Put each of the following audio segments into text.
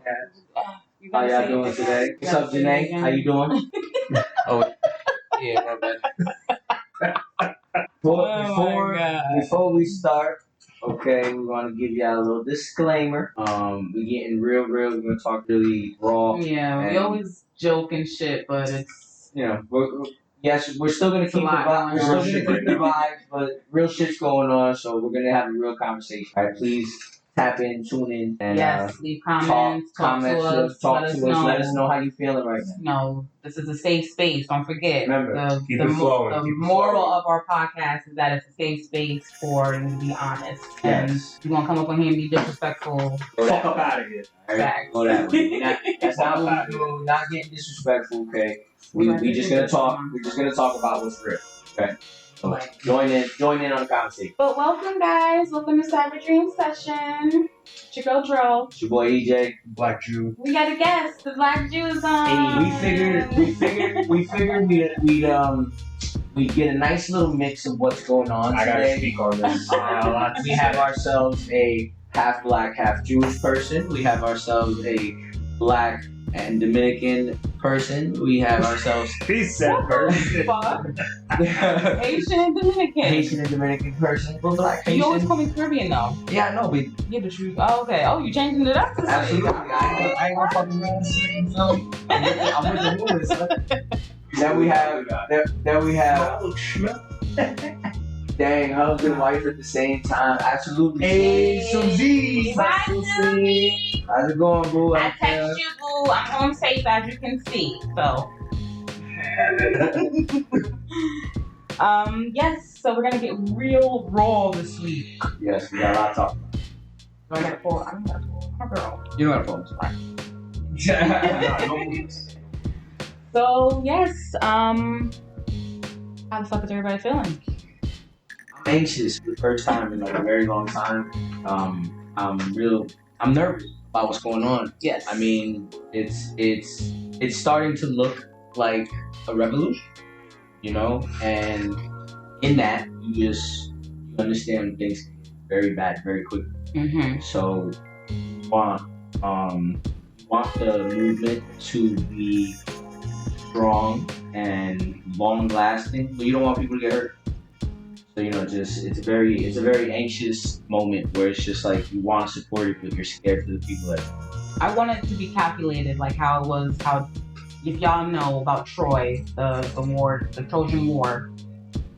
podcast. How y'all doing today? What's up, Janae? How you doing? Oh, yeah, my bad. Before we start, okay, we want to give y'all a little disclaimer. We're getting real. We're gonna talk really raw. Yeah, we always joke and shit, but it's we're still gonna keep the vibe. We're still gonna keep the vibes, but real shit's going on. So we're gonna have a real conversation. All right, please tap in, tune in, and leave comments, talk to us, let us know how you feeling right now. No, this is a safe space. Don't forget. Remember, the moral of our podcast is that it's a safe space for you to be honest. Yes. And you won't come up on here and be disrespectful. Fuck up out of here. Right? Go that way. That's not what we do. Not getting disrespectful. Okay. We just gonna talk. We're just gonna talk about what's real. Okay. So join in on the conversation. But welcome, guys. Welcome to Cyber Dream Session. It's your girl Dro. It's your boy EJ. BlackJew. We got a guest. The BlackJew is on. Hey, we figured we'd get a nice little mix of what's going on today. I gotta speak on this. We have ourselves a half black, half Jewish person. We have ourselves a black and Dominican person. We have ourselves He said person. Asian and Dominican. Haitian and Dominican person. We're black Haitian. You always call me Caribbean though. Yeah, I know, but Yeah, but you. Oh, okay. Oh, you changing it up? absolutely. I ain't gonna fucking around. You feel me? I'm with the movement, son. Then we have. Dang, husband and wife at the same time. Absolutely. Hey, Suzy. Hi, Suzy. How's it going, boo? I text you, boo. I'm home safe, as you can see. So. Yes. So we're gonna get real raw this week. Yes, we got a lot to talk about. I gotta pull. I'm gonna pull. My girl. You know what I'm So yes. How the fuck is everybody feeling? I'm anxious for the first time in like a very long time. I'm nervous about what's going on. Yes. I mean, it's starting to look like a revolution, you know? And in that, you understand things can get very bad very quickly. Mm-hmm. So you want the movement to be strong and long lasting, but you don't want people to get hurt. So it's a very anxious moment where it's just like you want to support it, but you're scared for the people that. I want it to be calculated, like how it was. If y'all know about Troy, the war, the Trojan War,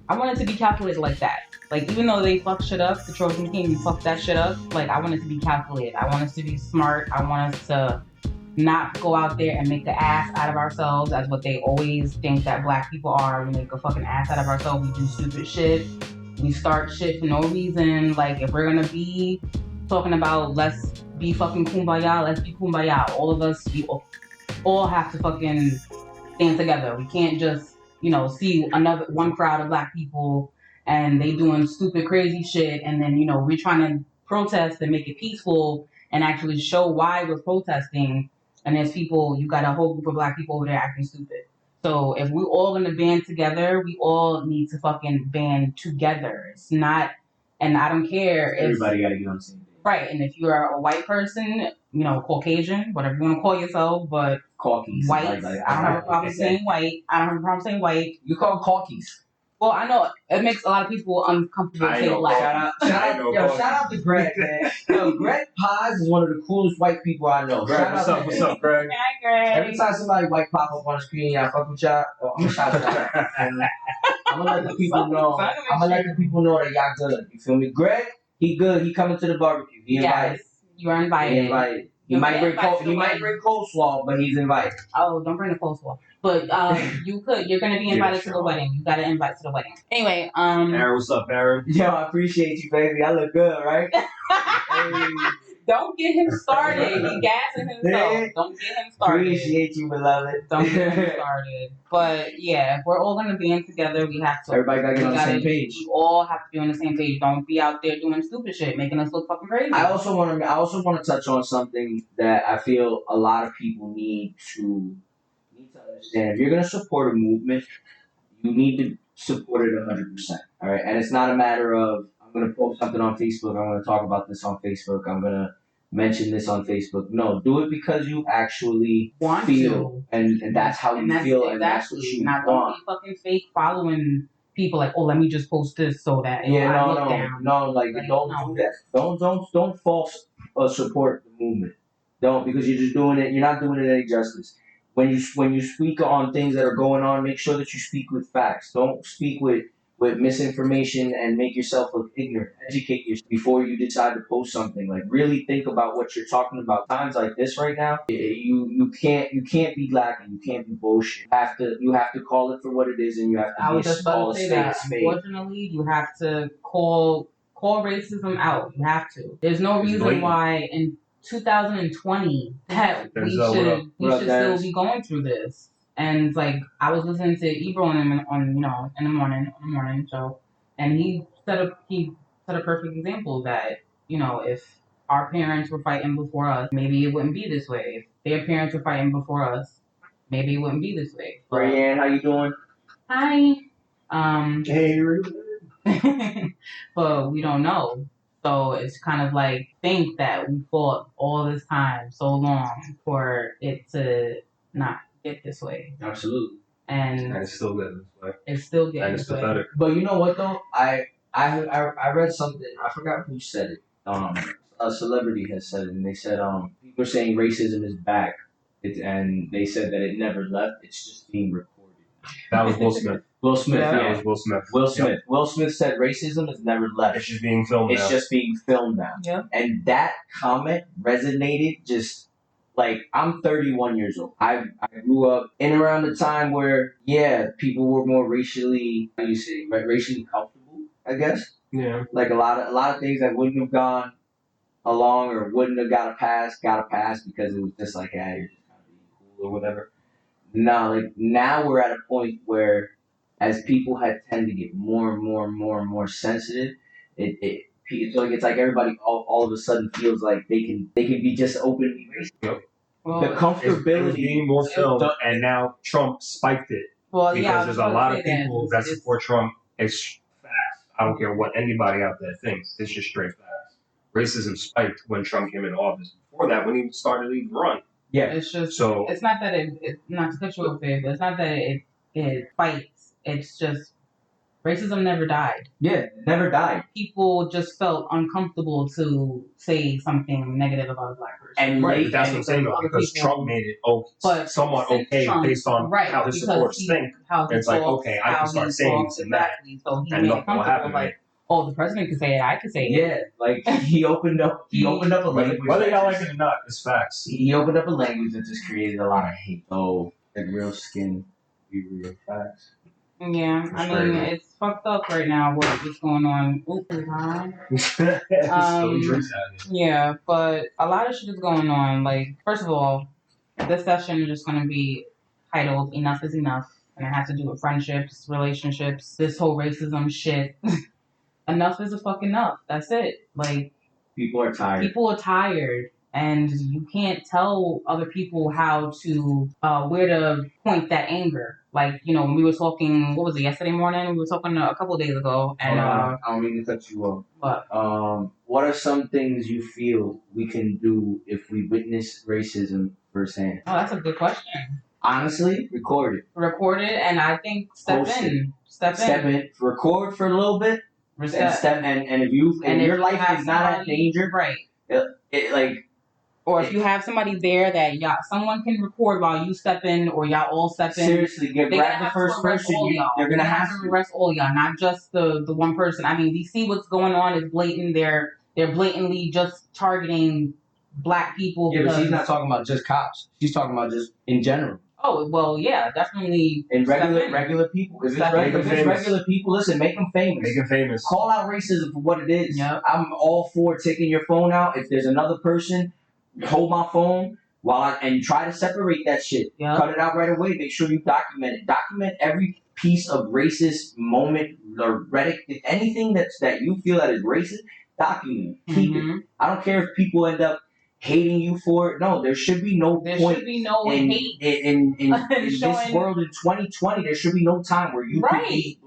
I want it to be calculated like that. Like even though they fucked shit up, the Trojan King fucked that shit up. Like I want it to be calculated. I want us to be smart. I want us to not go out there and make the ass out of ourselves as what they always think that black people are. We make a fucking ass out of ourselves. We do stupid shit. We start shit for no reason. Like if we're gonna be talking about let's be fucking kumbaya, let's be kumbaya. All of us, we all have to fucking stand together. We can't just, see one crowd of black people and they doing stupid crazy shit and then, we're trying to protest and make it peaceful and actually show why we're protesting. And there's people, you got a whole group of black people over there acting stupid. So if we're all gonna band together, we all need to fucking band together. It's not, and I don't care if Everybody gotta get on the same page. Right, and if you're a white person, Caucasian, whatever you want to call yourself, but Caucasians, white, I don't have a problem saying white. I don't have a problem saying white. You call them Caucasians. Well, I know it makes a lot of people uncomfortable to say black. Shout out to Greg, man. Greg Paz is one of the coolest white people I know. Greg, what's up, Greg? Hi, Greg. Every time somebody white pop up on the screen, y'all fuck with y'all. I'm gonna shout out. I'm gonna let the people know. I'm gonna let the people know that y'all good. You feel me? Greg, he good. He coming to the barbecue. He invited. Yes, you are invited. He invited. He might bring coleslaw, but he's invited. Oh, don't bring the coleslaw. But you're gonna be invited to the wedding. You got an invite to the wedding. Anyway, Aaron, what's up, Aaron? Yo, I appreciate you, baby. I look good, right? Hey. Don't get him started. He gassing himself. Don't get him started. Appreciate you, beloved. Don't get him started. But yeah, if we're all gonna be in together, we have to. Everybody gotta get on the same page. We all have to be on the same page. Don't be out there doing stupid shit, making us look fucking crazy. I also want to touch on something that I feel a lot of people need to understand. If you're gonna support a movement, you need to support it 100%. All right, and it's not a matter of I'm gonna post something on Facebook. I'm gonna talk about this on Facebook. I'm gonna mention this on Facebook. No, do it because you actually Want feel, and that's how you feel, and that's what you not want. Don't be fucking fake following people like, oh, let me just post this so that I look down. No, don't do that. Don't false support the movement. Don't, because you're just doing it. You're not doing it any justice. When you speak on things that are going on, make sure that you speak with facts. Don't speak with misinformation and make yourself look ignorant. Educate yourself before you decide to post something. Like, really think about what you're talking about. Times like this right now, you can't be lacking. You can't be bullshit. You have to call it for what it is, and you have to I was just about to say that. spade. Unfortunately, you have to call racism out. You have to. There's no reason why in 2020 that we should still be going through this. And like, I was listening to Ebro on in the morning show, and he set a perfect example that, if our parents were fighting before us, maybe it wouldn't be this way. If their parents were fighting before us, maybe it wouldn't be this way. Brianne, how you doing? Hi. Hey. But we don't know. So it's kind of like, think that we fought all this time, so long, for it to not get this way. Absolutely. And it's still getting this way. It's still getting this way. Pathetic. But you know what though? I read something. I forgot who said it. A celebrity has said it, and they said people are saying racism is back, and they said that it never left. It's just being recorded. That was Will Smith. Will Smith. Yeah. That was Will Smith. Will Smith. Yep. Will Smith said racism has never left. It's just being filmed now. It's just being filmed now. Yeah. And that comment resonated just. Like, I'm 31 years old. I grew up in around the time where, people were more racially comfortable, I guess. Yeah. Like, a lot of things that wouldn't have gone along or wouldn't have got a pass because it was just like, you're just kind of being cool or whatever. No, like, now we're at a point where, as people tend to get more and more sensitive, it's like everybody all of a sudden feels like they can be just openly racist. Yep. Well, the comfortability it was being more filmed, and now Trump spiked it. Well, because there's a lot of people that support Trump. It's facts. I don't care what anybody out there thinks. It's just straight facts. Racism spiked when Trump came into office. Before that, when he started to run. Yeah. It's just so. It's not that it's not to cut you off there, but it's not that it fights. It's just. Racism never died. Yeah, never died. People just felt uncomfortable to say something negative about a black person. And that's what I'm saying, though, because Trump made it somewhat okay Trump, based on how his supporters think. It's like, okay, I can start saying this and that. So he and nothing will happen. Like, oh, the president could say it, I could say it. Yeah, like, he opened up a language. Whether y'all like it or not, it's facts. He opened up a language that just created a lot of hate. So, like, real skin, be real facts. Yeah, I mean, it's fucked up right now what's going on. Yeah, but a lot of shit is going on. Like, first of all, this session is just going to be titled Enough is Enough, and it has to do with friendships, relationships, this whole racism shit. Enough is a fuck enough. That's it. Like, people are tired. And you can't tell other people how to, where to point that anger. Like, when we were talking, what was it, yesterday morning? We were talking a couple of days ago. And I don't mean to cut you off. What are some things you feel we can do if we witness racism firsthand? Oh, that's a good question. Honestly, record it, and I think step in. Record for a little bit, and if your life is not at danger, right? Or if you have somebody there that someone can record while you step in, or y'all all step in. Seriously, grab the first person. They're gonna have to arrest all y'all, not just the one person. I mean, we see what's going on is blatant. They're blatantly just targeting black people. Yeah, but she's not talking about just cops. She's talking about just in general. Oh, well, yeah, definitely. And regular people. If it's regular people, listen, make them famous. Make them famous. Call out racism for what it is. Yep. I'm all for taking your phone out. If there's another person, hold my phone and try to separate that shit. Yep. Cut it out right away. Make sure you document it. Document every piece of racist moment or anything that you feel that is racist. Document it. Keep it. I don't care if people end up hating you for it. No, there should be no point. Should be no hate in this world in 2020. There should be no time where you can be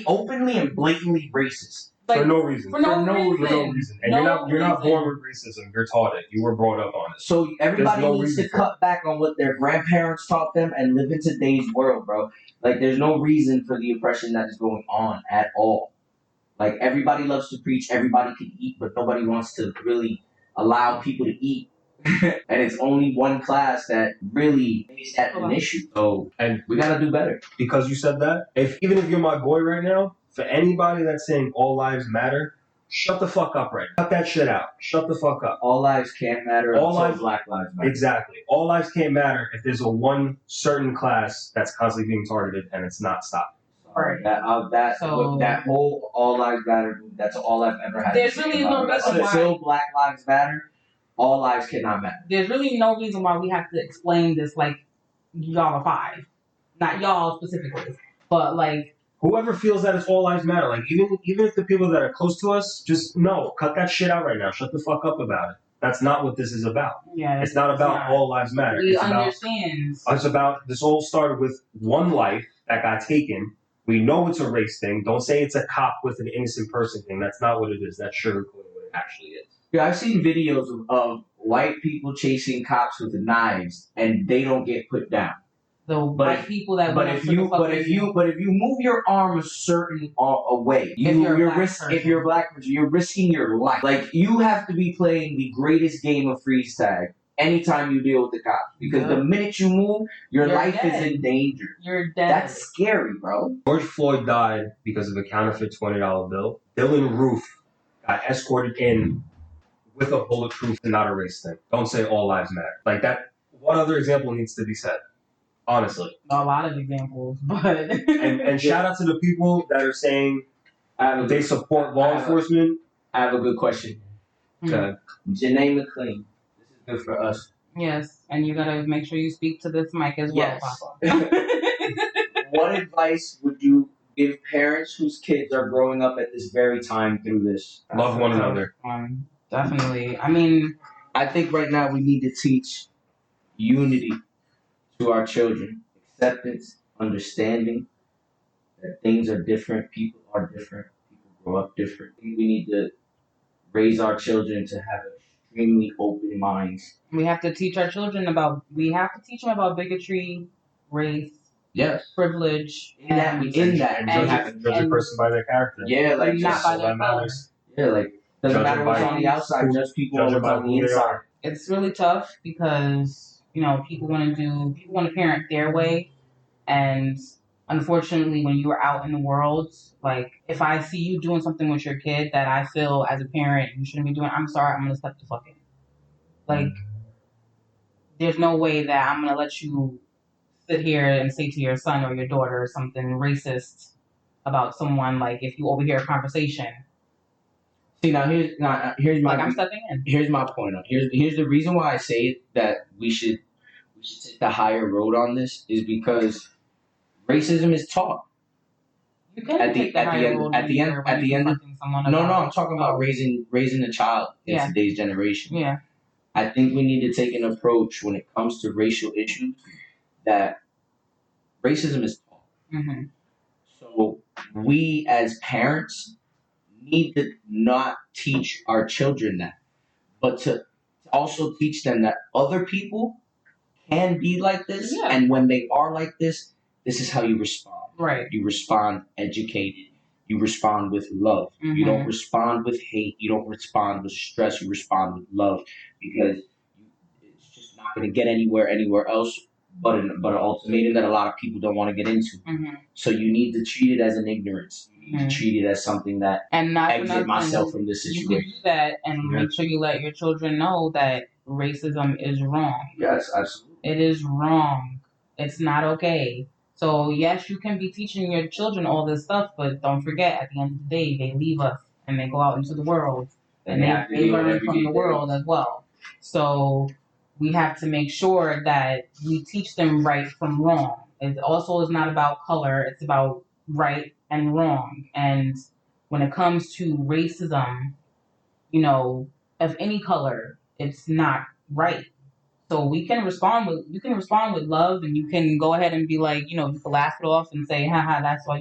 openly and blatantly racist. for no reason. For no reason. And you're not born with racism. You're taught it. You were brought up on it. So everybody needs to cut back on what their grandparents taught them and live in today's world, bro. Like, there's no reason for the oppression that is going on at all. Like, everybody loves to preach, everybody can eat, but nobody wants to really allow people to eat. And it's only one class that really makes that an issue. So, and we gotta do better. Because you said that, even if you're my boy right now, for anybody that's saying all lives matter, shut the fuck up right now. Cut that shit out. Shut the fuck up. All lives can't matter until Black Lives Matter. Exactly. All lives can't matter if there's a one certain class that's constantly being targeted and it's not stopped. Right. That whole all lives matter. That's all I've ever had. There's really no reason why. Until Black Lives Matter, all lives cannot matter. There's really no reason why we have to explain this like y'all are 5. Not y'all specifically, but like whoever feels that it's all lives matter. Like even if the people that are close to us, just no, cut that shit out right now. Shut the fuck up about it. That's not what this is about. Yeah, it's not about all lives matter. We understand. It's about this all started with one life that got taken. We know it's a race thing. Don't say it's a cop with an innocent person thing. That's not what it is. That's sugarcoating what it actually is. Yeah, I've seen videos of white people chasing cops with knives, and they don't get put down. The white people that. But if you move your arm a certain way, if you're a black person, you're risking your life. Like, you have to be playing the greatest game of freeze tag anytime you deal with the cops, because the minute you move, your life is in danger. You're dead. That's scary, bro. George Floyd died because of a counterfeit $20 bill. Dylan Roof got escorted in with a bulletproof and not a race thing. Don't say all lives matter. Like that. What other example needs to be said? Honestly. A lot of examples, but and shout out to the people that are saying they support law enforcement. I have a good question. Janae McLean. This is good for us. Yes, and you gotta make sure you speak to this mic as well, Papa. What advice would you give parents whose kids are growing up at this very time through this? Love one another. Definitely. I mean, I think right now we need to teach unity to our children, acceptance, understanding that things are different, people are different, people grow up different. I think we need to raise our children to have extremely open minds. We have to teach our children about bigotry, race, privilege, and judge a person by their character. Yeah, like not by their color. Yeah, like doesn't matter what's on the outside, just people what's on the inside. It's really tough because people want to parent their way, and unfortunately, when you are out in the world, like if I see you doing something with your kid that I feel as a parent you shouldn't be doing, I'm sorry, I'm gonna step the fuck in. Like, there's no way that I'm gonna let you sit here and say to your son or your daughter something racist about someone. Like, if you overhear a conversation. See, here's my. I'm stepping in. Here's my point. Here's the reason why I say that we should take the higher road on this is because racism is taught. You can take the higher road at the end. No, I'm talking about raising a child in today's generation. Yeah. I think we need to take an approach when it comes to racial issues that racism is taught. Mm-hmm. So we as parents need to not teach our children that, but to also teach them that other people can be like this, and when they are like this is how you respond. Right. You respond educated. You respond with love. Mm-hmm. You don't respond with hate. You don't respond with stress. You respond with love, because it's just not going to get anywhere else but an ultimatum that a lot of people don't want to get into. Mm-hmm. So you need to treat it as an ignorance. You need to treat it as something that exit myself from this situation. You can do that and make sure you let your children know that racism is wrong. Yes, absolutely. It is wrong. It's not okay. So yes, you can be teaching your children all this stuff, but don't forget, at the end of the day, they leave us and they go out into the world and they learn from the world as well. So we have to make sure that we teach them right from wrong. It also is not about color. It's about right and wrong. And when it comes to racism, of any color, it's not right. So you can respond with love, and you can go ahead and be like, you can laugh it off and say, haha, that's why,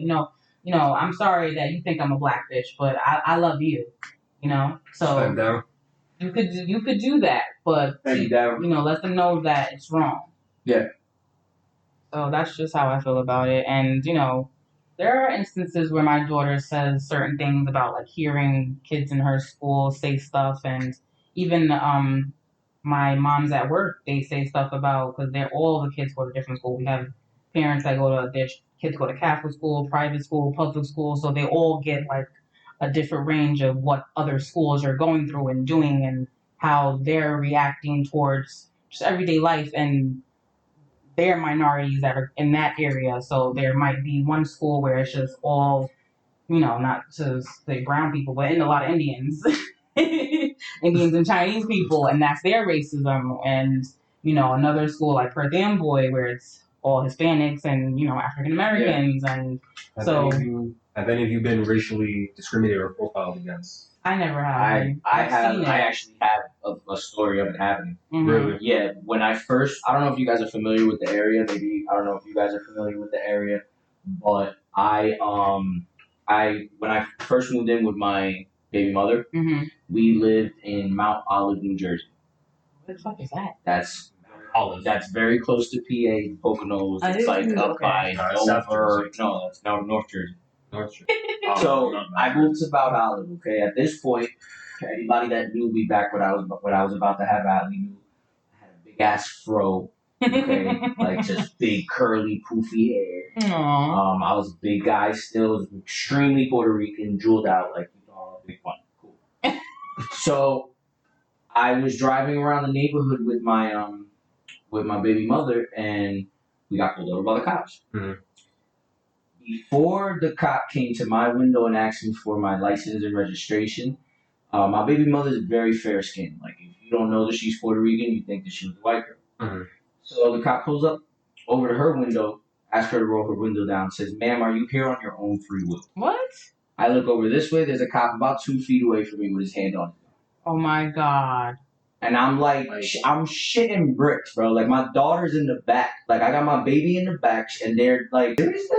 you know, I'm sorry that you think I'm a black bitch, but I love you, you know. So down. you could do that, but Thank you, Darryl. you know, let them know that it's wrong. Yeah. So that's just how I feel about it. And, you know, there are instances where my daughter says certain things about like hearing kids in her school say stuff, and even my mom's at work, they say stuff about, because they're all the kids go to different school. We have parents that go to their kids go to Catholic school, private school, public school, so they all get like a different range of what other schools are going through and doing, and how they're reacting towards just everyday life. And they're minorities that are in that area. So there might be one school where it's just all, you know, not to say brown people, but in a lot of Indians, Indians and Chinese people, and that's their racism. And, you know, another school like Perth Amboy where it's all Hispanics and, you know, African Americans. Yeah. And have any of you been racially discriminated or profiled against? I never have. I actually have a story of it happening. Mm-hmm. Really? Yeah. When I don't know if you guys are familiar with the area. Maybe I don't know if you guys are familiar with the area, but when I first moved in with my baby mother, mm-hmm. we lived in Mount Olive, New Jersey. What the fuck is that? That's Olive. That's very close to PA, Poconos. It's like up by Dover. No, that's North Jersey. North Jersey. So I moved to Mount Olive. Okay, at this point, anybody that knew me back when I was about to have Allie knew I had a big ass fro. Okay, like just big curly poofy hair. Aww. I was a big guy still, extremely Puerto Rican, jeweled out, like big fun, cool. So I was driving around the neighborhood with my baby mother, and we got pulled over by the cops. Mm-hmm. Before the cop came to my window and asked me for my license and registration, my baby mother is very fair skinned. Like, if you don't know that she's Puerto Rican, you think that she was a white girl. Mm-hmm. So the cop pulls up over to her window, asks her to roll her window down, says, "Ma'am, are you here on your own free will?" What? I look over this way, there's a cop about 2 feet away from me with his hand on his gun. Oh my God. And I'm like, I'm shitting bricks, bro. Like, my daughter's in the back. Like, I got my baby in the back, and they're like, seriously?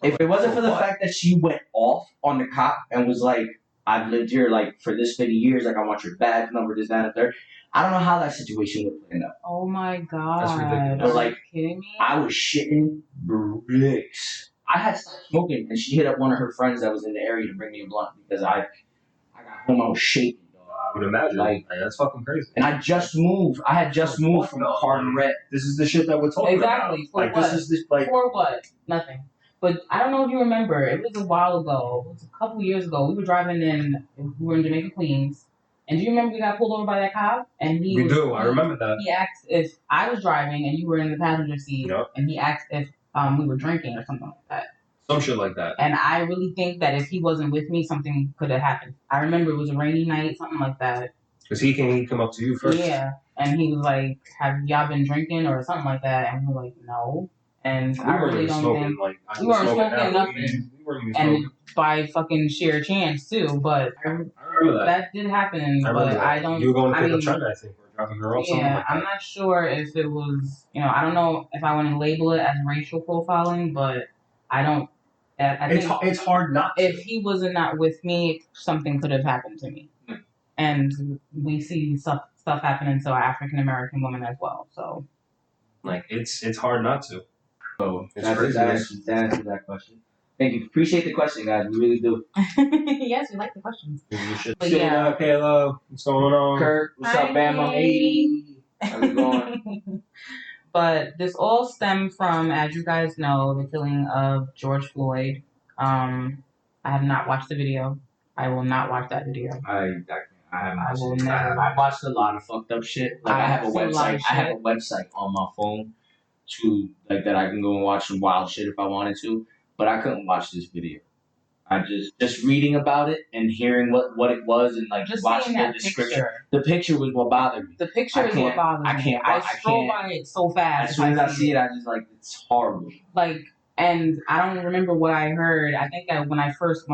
If it wasn't for the fact that she went off on the cop and was like, "I've lived here, like, for this many years. Like, I want your badge number, this, that, and third." I don't know how that situation would play out. Oh my God. That's ridiculous. But, like, are you kidding me? I was shitting bricks. I had stopped smoking, and she hit up one of her friends that was in the area to bring me a blunt because I got home, I was shaking. I would imagine. Like, that's fucking crazy. And I just moved. I had just moved from Carteret. This is the shit that we're talking about. Exactly. For like, what? This is the, like, for what? Nothing. But I don't know if you remember. It was a while ago. It was a couple years ago. We were driving we were in Jamaica, Queens. And do you remember we got pulled over by that cop? And I remember that. He asked if I was driving and you were in the passenger seat. Yep. And he asked if we were drinking or something like that. Some shit like that. And I really think that if he wasn't with me, something could have happened. I remember it was a rainy night, something like that. Because he come up to you first. Yeah. And he was like, "Have y'all been drinking?" or something like that. And we were like, "No." And I really don't think we weren't smoking nothing. We weren't even and smoking. By fucking sheer chance too. But I remember that did happen. But I don't. You were going to pick up Trent, I think, or dropping her off. Yeah, like I'm not sure if it was. You know, I don't know if I want to label it as racial profiling, but I don't. I think it's hard not to. If he wasn't not with me, something could have happened to me. And we see stuff happening to our African American women as well. So, like, it's hard not to. So it's crazy. That answers that question. Thank you. Appreciate the question, guys. We really do. Yes, we like the questions. But yeah, Kayla, what's going on? Kurt, what's up, Bama? Hey, how's it going? But this all stemmed from, as you guys know, the killing of George Floyd. I have not watched the video. I will not watch that video. I haven't I will watched it. never. I watched a lot of fucked up shit. Like, I have a website. I have a website on my phone that I can go and watch some wild shit if I wanted to. But I couldn't watch this video. I just reading about it and hearing what it was and like just watching the description. Picture. The picture was what bothered me. The picture is what bothered me. I scroll by it so fast. As soon as I see it, I just like, it's horrible. Like, and I don't remember what I heard. I think that when it first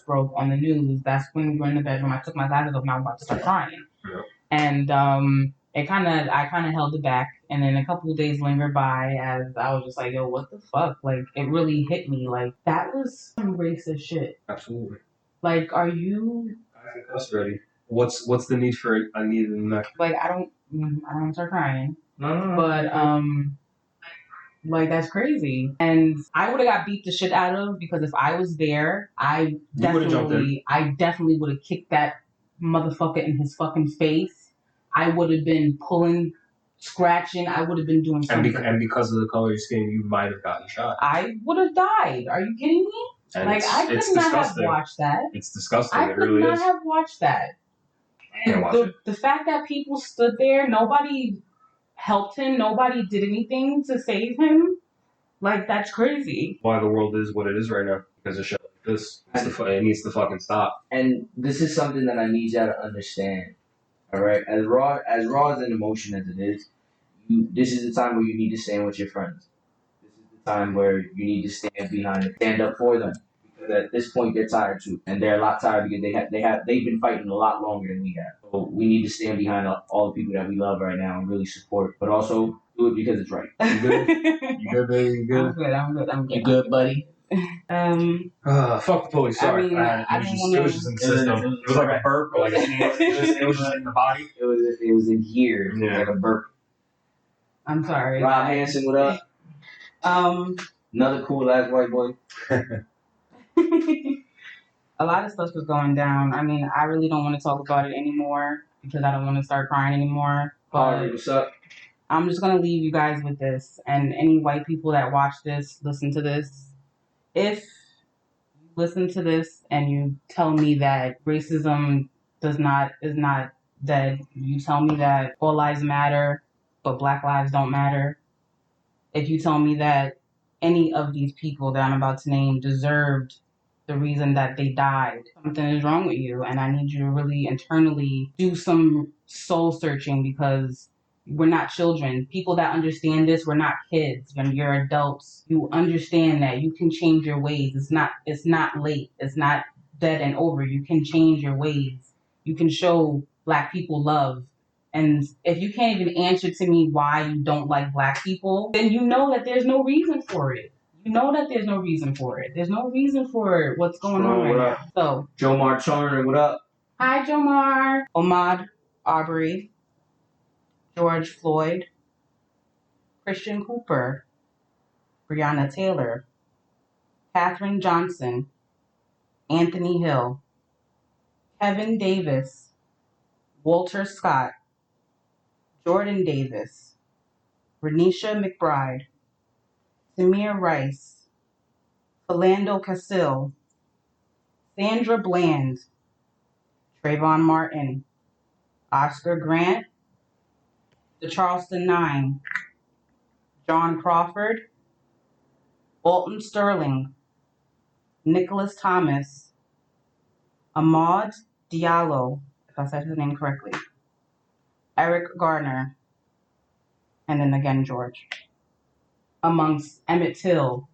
broke on the news, that's when we were in the bedroom. I took my glasses off and I was about to start crying. Yeah. And I kind of held it back, and then a couple of days lingered by as I was just like, yo, what the fuck? Like, it really hit me. Like, that was some racist shit. Absolutely. Like, are you? I think that's ready. What's the need for a need in the neck? Like, I don't want to start crying. No. But like, that's crazy. And I would have got beat the shit out of, because if I was there, I definitely would have kicked that motherfucker in his fucking face. I would have been pulling, scratching. I would have been doing something. And because of the color of your skin, you might have gotten shot. I would have died. Are you kidding me? And like, I could not have watched that. It's disgusting. I it really could not is. have watched that. I can't watch it. The fact that people stood there, nobody helped him, nobody did anything to save him. Like, that's crazy. Why the world is what it is right now, because of shit like this. It needs to fucking stop. And this is something that I need y'all to understand. All right, as raw as an emotion as it is, this is the time where you need to stand with your friends. This is the time where you need to stand up for them. Because at this point they're tired too, and they're a lot tired because they've been fighting a lot longer than we have. So we need to stand behind all the people that we love right now and really support, but also do it because it's right. You good? You good, baby? You good? I'm good. You good, buddy? Fuck the police. Sorry. It was just in the system. It was like a burp or like a sneeze. It was just in the body. It was in here. Yeah. Like a burp. I'm sorry. Rob Hansen, what up? Another cool ass white boy. A lot of stuff was going down. I mean, I really don't want to talk about it anymore because I don't want to start crying anymore. But what's up? I'm just going to leave you guys with this. And any white people that watch this, listen to this. If you listen to this and you tell me that racism is not dead, you tell me that all lives matter, but Black lives don't matter. If you tell me that any of these people that I'm about to name deserved the reason that they died, something is wrong with you, and I need you to really internally do some soul searching, because we're not children. People that understand this, we're not kids. When you're adults, you understand that you can change your ways. It's not late. It's not dead and over. You can change your ways. You can show Black people love. And if you can't even answer to me why you don't like Black people, then you know that there's no reason for it. You know that there's no reason for it. There's no reason for what's going on right now. So, Jomar Turner, what up? Hi, Jomar. Ahmaud Arbery. George Floyd. Christian Cooper. Breonna Taylor. Katherine Johnson. Anthony Hill. Kevin Davis. Walter Scott. Jordan Davis. Renisha McBride. Samir Rice. Philando Castile. Sandra Bland. Trayvon Martin. Oscar Grant. The Charleston Nine. John Crawford. Alton Sterling. Nicholas Thomas. Ahmaud Diallo, if I said his name correctly. Eric Garner. And then again, George. Amongst Emmett Till.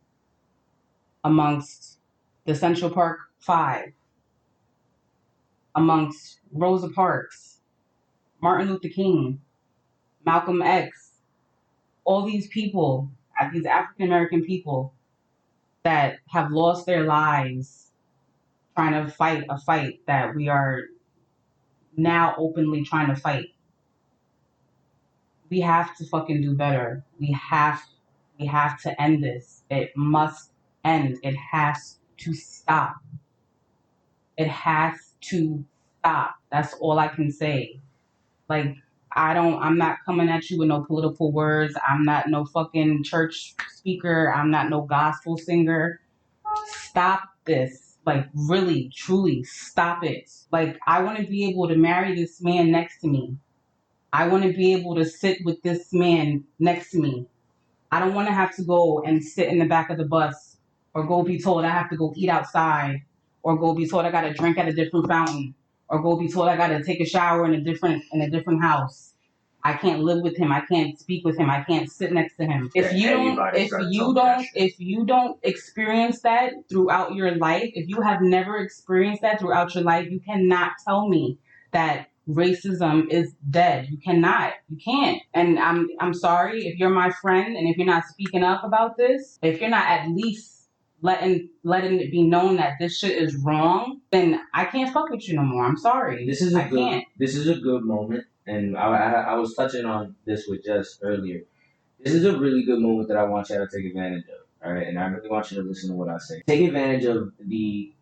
Amongst the Central Park Five. Amongst Rosa Parks. Martin Luther King. Malcolm X. All these people, these African American people that have lost their lives trying to fight a fight that we are now openly trying to fight. We have to fucking do better. We have to end this. It must end. It has to stop. It has to stop. That's all I can say. Like, I'm not coming at you with no political words. I'm not no fucking church speaker. I'm not no gospel singer. Stop this. Like, really, truly, stop it. Like, I want to be able to marry this man next to me. I want to be able to sit with this man next to me. I don't want to have to go and sit in the back of the bus, or go be told I have to go eat outside, or go be told I got to drink at a different fountain, or go be told I got to take a shower in a different house. I can't live with him. I can't speak with him. I can't sit next to him. If you don't experience that throughout your life, if you have never experienced that throughout your life, you cannot tell me that racism is dead. You can't. And I'm sorry if you're my friend and if you're not speaking up about this, if you're not at least letting it be known that this shit is wrong, then I can't fuck with you no more. I'm sorry. This is a good moment, and I was touching on this with Jess earlier. This is a really good moment that I want you to take advantage of. All right, and I really want you to listen to what I say. Take advantage of the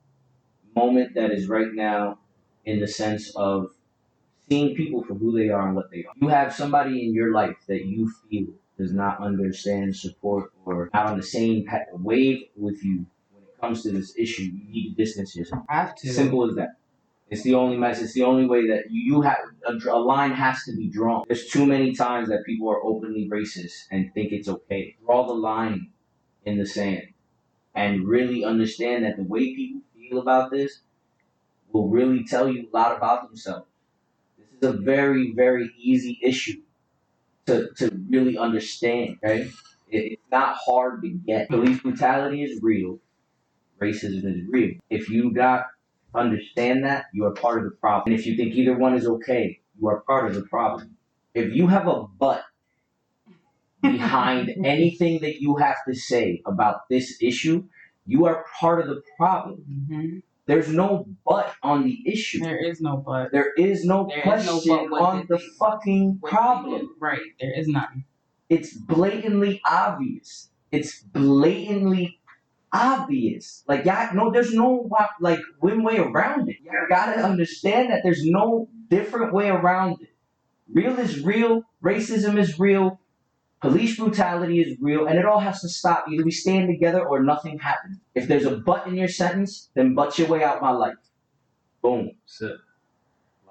moment that is right now, in the sense of seeing people for who they are and what they are. You have somebody in your life that you feel does not understand, support, or not on the same wave with you when it comes to this issue. You need to distance yourself. I have to. Simple as that. It's the only message. It's the only way that you have a line has to be drawn. There's too many times that people are openly racist and think it's okay. Draw the line in the sand and really understand that the way people feel about this will really tell you a lot about themselves. This is a very, very easy issue to really understand, right? It's not hard to get. Police brutality is real. Racism is real. If you got understand that, you are part of the problem. And if you think either one is okay, you are part of the problem. If you have a but behind anything that you have to say about this issue, you are part of the problem. Mm-hmm. There's no but on the issue. There is no but. There is no question on the fucking problem. Right. There is none. It's blatantly obvious. It's blatantly obvious. Like, yeah, no, there's no like one way around it. You gotta understand that there's no different way around it. Real is real. Racism is real. Police brutality is real, and it all has to stop. Either we stand together or nothing happens. If there's a but in your sentence, then butt your way out my life. Boom. That's it.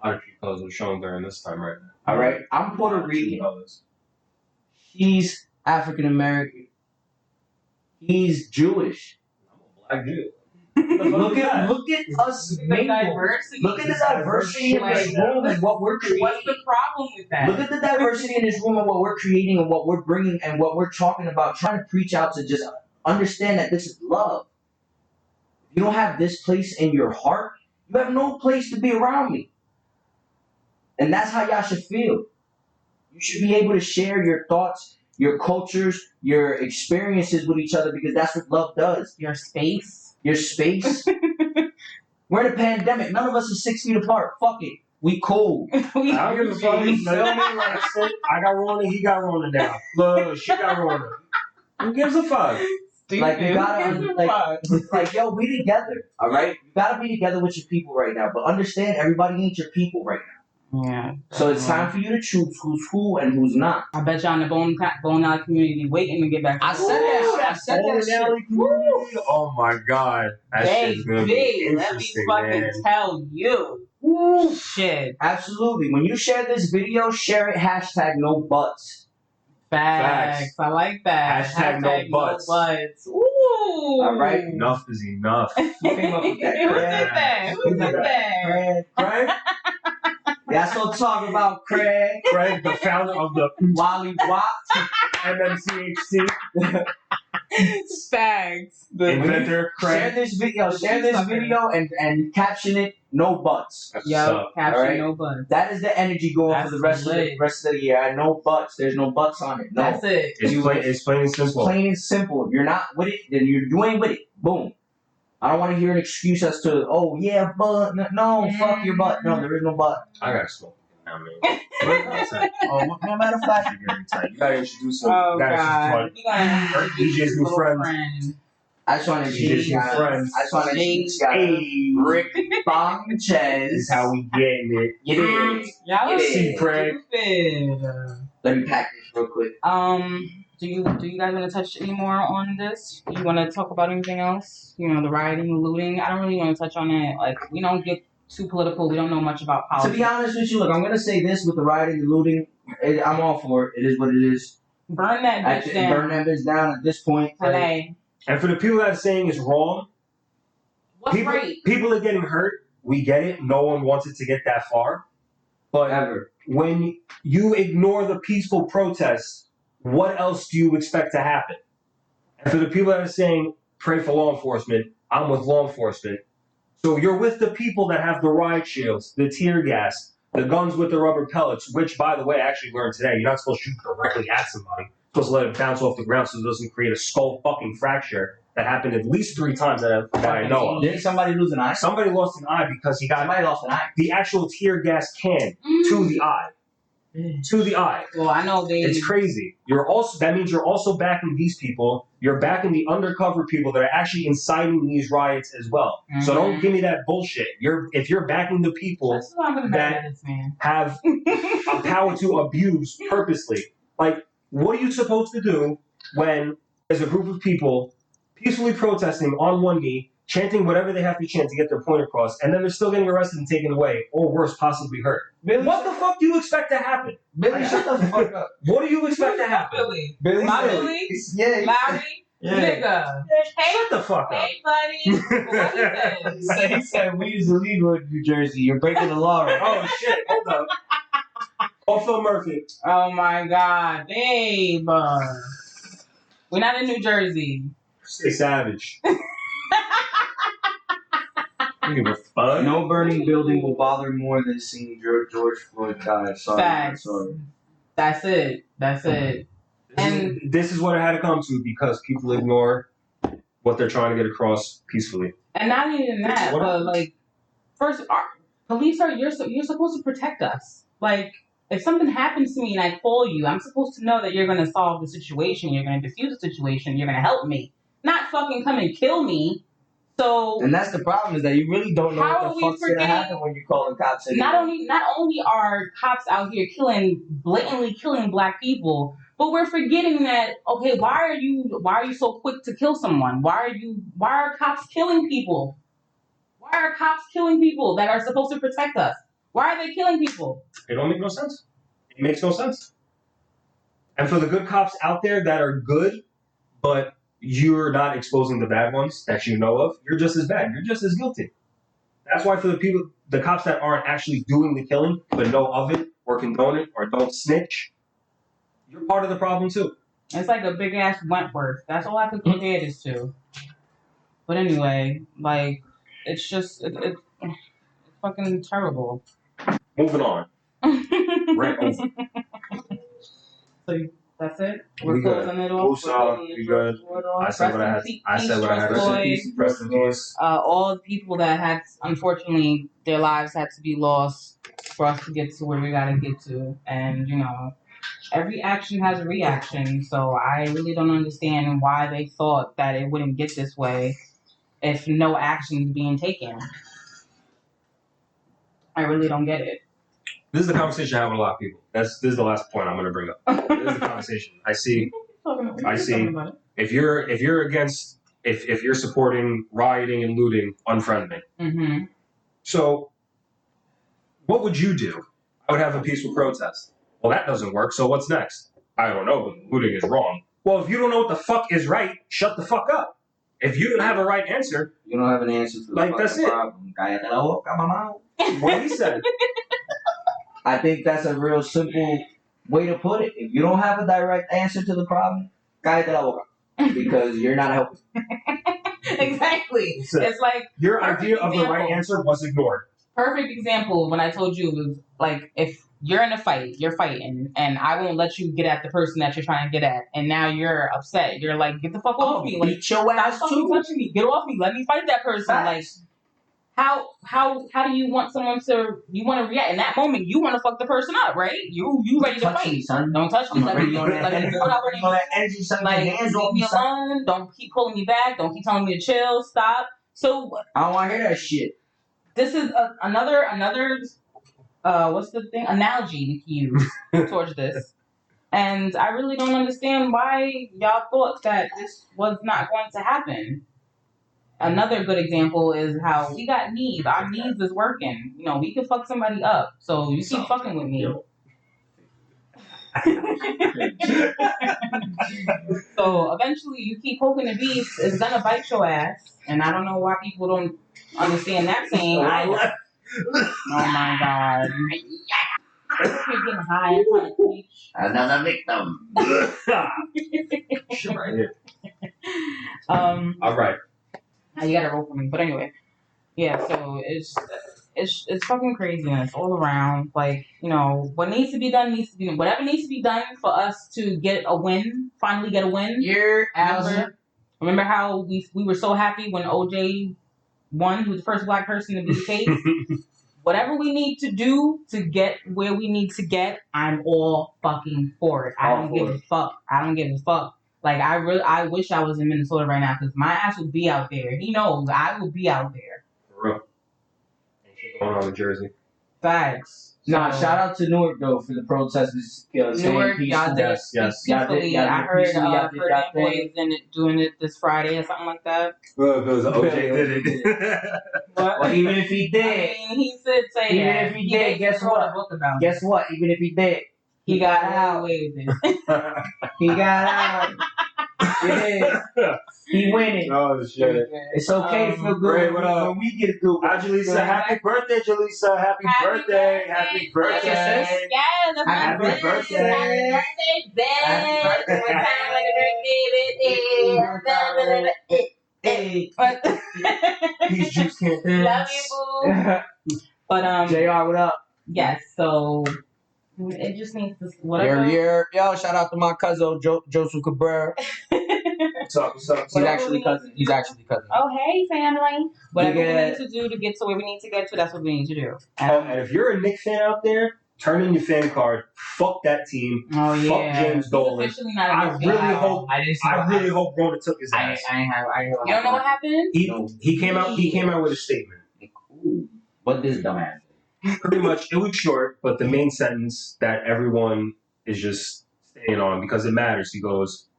A lot of people are showing during this time right now. All right, I'm Puerto Rican. He's African American. He's Jewish. I'm a black Jew. Look at us. Diversity. Look at the diversity in this room and what we're creating. What's the problem with that? Look at the diversity in this room and what we're creating and what we're bringing and what we're talking about. Trying to preach out to just understand that this is love. If you don't have this place in your heart, you have no place to be around me. And that's how y'all should feel. You should be able to share your thoughts, your cultures, your experiences with each other, because that's what love does. Your space. Your space. We're in a pandemic. None of us are 6 feet apart. Fuck it. We cool. I don't give a fuck. You feel me? Like, I got Rona, he got Rona now. Look, she got Rona. Who gives a fuck? Stupid. Like, you gotta, like, yo, we together, all right? You gotta be together with your people right now, but understand everybody ain't your people right now. Yeah. So it's time for you to choose who's who and who's not. I bet y'all in the Bone Alley community waiting to get back. I said that. I said that shit. Oh my god, that shit's gonna be let me interesting, fucking man. tell you. Woo. Shit. Absolutely. When you share this video, share it hashtag no buts. Facts. I like that. Hashtag no butts. Ooh. All right. Enough is enough. Who came up with that? Who did that? Who did that? Craig? That's what I'm talking about, Craig. Craig, the founder of the Wally Watt. MMCHT. Facts. Inventor, Share Craig. this video and caption it no buts. Yo, caption right? No buts. That is the energy going That's for the rest of the year. And no buts. There's no buts on it. No. That's it. It's plain and simple. Plain and simple. If you're not with it, then you ain't with it. Boom. I don't want to hear an excuse as to, oh yeah, but no, fuck your butt. No, there is no butt. I gotta smoke now, man. No matter of fact, You gotta introduce him. Oh, You gotta God. introduce him. DJ's new friend. I just want to introduce you guys. I just want to introduce you guys. Hey, Rick Bonchez. this is how we getting it. You did. Y'all You are did. Craig. stupid. Let me pack this real quick. Do you guys want to touch any more on this? Do you want to talk about anything else? You know, the rioting, the looting. I don't really want to touch on it. Like, we don't get too political. We don't know much about To politics. be honest with you, look, I'm going to say this with the rioting and looting. I'm all for it. It is what it is. Burn that bitch down. Burn that bitch down at this point. Today. And for the people that are saying it's wrong, What's right? people are getting hurt. We get it. No one wants it to get that far. But Ever. when you ignore the peaceful protests, what else do you expect to happen? And for the people that are saying, pray for law enforcement, I'm with law enforcement. So you're with the people that have the riot shields, the tear gas, The guns with the rubber pellets, which, by the way, I actually learned today, you're not supposed to shoot directly at somebody. You're supposed to let it bounce off the ground so it doesn't create a skull fucking fracture. That happened at least 3 times that I know of. Didn't somebody lose an eye? Somebody lost an eye because he got Somebody lost an eye. the actual tear gas can to the eye. To the eye. Well, I know It's crazy. That means you're also backing these people. You're backing the undercover people that are actually inciting these riots as well. So don't give me that bullshit. If you're backing the people that have a power to abuse purposely, like, what are you supposed to do when there's a group of people peacefully protesting on one knee, chanting whatever they have to chant to get their point across, and then they're still getting arrested and taken away, or worse, possibly hurt? Billy, what the fuck do you expect to happen? Billy, shut the fuck up. What do you expect to happen? Billy? My Billy? Yeah. Larry? Yeah. Nigga. Hey, shut the fuck up. Hey, buddy. What he said? He said we use the lead in New Jersey. You're breaking the law right now. Oh, shit. Hold up. Oh, Phil Murphy. Oh, my God. Babe. We're not in New Jersey. Stay savage. I give a fuck. No burning building will bother more than seeing George Floyd die. Sorry. That's it. And this is what it had to come to because people ignore what they're trying to get across peacefully. And not even that, but like, first, police you're supposed to protect us. Like, if something happens to me and I call you, I'm supposed to know that you're going to solve the situation, you're going to diffuse the situation, you're going to help me, not fucking come and kill me. So, and that's the problem, is that you really don't know what the fuck's going to happen when you call the cops. Not only are cops out here blatantly killing black people, but we're forgetting that, okay, why are you so quick to kill someone? Why are cops killing people? Why are cops killing people that are supposed to protect us? Why are they killing people? It don't make no sense. It makes no sense. And for the good cops out there that are good, but you're not exposing the bad ones that you know of, you're just as bad. You're just as guilty. That's why for the cops that aren't actually doing the killing, but know of it, or condone it, or don't snitch, you're part of the problem too. It's like a big ass Wentworth. That's all I could compare this to. But anyway, like, it's just, it's fucking terrible. Moving on. Right over. So that's it? We're closing it off. We good. I said what I had to say. Rest in peace. All the people that had, unfortunately, their lives had to be lost for us to get to where we gotta get to. And, every action has a reaction. So I really don't understand why they thought that it wouldn't get this way if no action is being taken. I really don't get it. This is the conversation I have with a lot of people. This is the last point I'm going to bring up. This is the conversation I see. If you're supporting rioting and looting, unfriend me. Mm-hmm. So, what would you do? I would have a peaceful protest. Well, that doesn't work. So what's next? I don't know, but looting is wrong. Well, if you don't know what the fuck is right, shut the fuck up. If you don't have a right answer, you don't have an answer to the that's it. problem. What he said. I think that's a real simple way to put it. If you don't have a direct answer to the problem, cállate la boca, because you're not helping. Exactly. It's like your idea of the right answer was ignored. Perfect example when I told you was like, if you're in a fight, you're fighting, and I won't let you get at the person that you're trying to get at, and now you're upset. You're like, get the fuck off me. Like, beat your ass too. Touching me. Get off me. Let me fight that person. Facts. Like, how do you want someone to? You want to react in that moment? You want to fuck the person up, right? You ready to fight? Me, son. Don't touch me. Let me do it already. Like, leave me alone. Don't keep pulling me back. Don't keep telling me to chill. Stop. So I don't want to hear that shit. This is another what's the thing? Analogy we can use towards this. And I really don't understand why y'all thought that this was not going to happen. Another good example is how we got needs. Our needs is working. We can fuck somebody up. So you keep fucking with me. So eventually you keep poking the beast, it's gonna bite your ass. And I don't know why people don't understand that saying either. Oh my God. You're getting high and trying to preach. Another victim. Shit right here. All right. You gotta roll for me. But anyway. Yeah, so it's it's fucking craziness all around. Like, what needs to be done needs to be done. Whatever needs to be done for us to get a win, finally get a win. Remember how we were so happy when OJ won? He was the first black person to be the case. Whatever we need to do to get where we need to get, I'm all fucking for it. I don't give a fuck. Like, I wish I was in Minnesota right now because my ass would be out there. He knows I would be out there. For real. Ain't shit going on in Jersey. Facts. Nah, shout out to Newark though for the protesters. Newark, y'all did peacefully. I heard Ferdinand Boy is doing it this Friday or something like that. Well, because OJ did it. Well, even if he did, I mean, he did say even that. if he did, guess what? Guess what? Even if he did, he got out. He got out. Yeah. He winning. Oh shit! It's okay to feel good when we get good. Jalisa, happy birthday, Jalisa! Happy birthday! Happy birthday! Yes, Happy birthday! Happy birthday, Ben! What time These juice can't dance. Love you, boo. But JR, what up? yes. So it just needs to whatever. Yo, shout out to my cousin Joseph Cabrera. What's up? He's actually cousin. Oh, hey, family. Whatever we need to do to get to where we need to get to, that's what we need to do. And if you're a Knicks fan out there, turn in your fan card. Fuck that team. Oh, yeah. Fuck James Dolan. I really hope Rona took his ass. You don't know what happened? He came out with a statement. What this dumbass? Pretty much, it was short, but the main sentence that everyone is just staying on because it matters. He goes,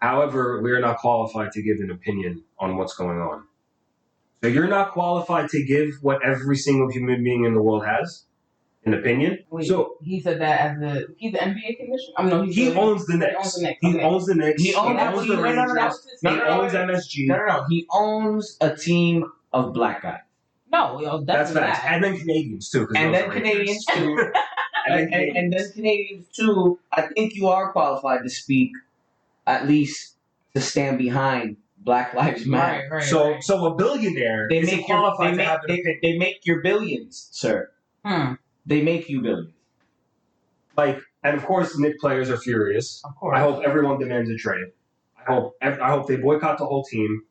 however, we are not qualified to give an opinion on what's going on. So you're not qualified to give what every single human being in the world has, an opinion. Wait, so he said that he's the NBA commissioner? No, he owns the Knicks. He owns the Knicks. He owns the Rangers. He owns MSG. No. He owns a team of black guys. No, that's facts. And then Canadians too. And then Canadians too. And then Canadians too. I think you are qualified to speak, at least to stand behind Black Lives Matter. Right. So a billionaire they make they make your billions, sir. They make you billions. And of course, Knicks players are furious. Of course. I hope everyone demands a trade. I hope they boycott the whole team.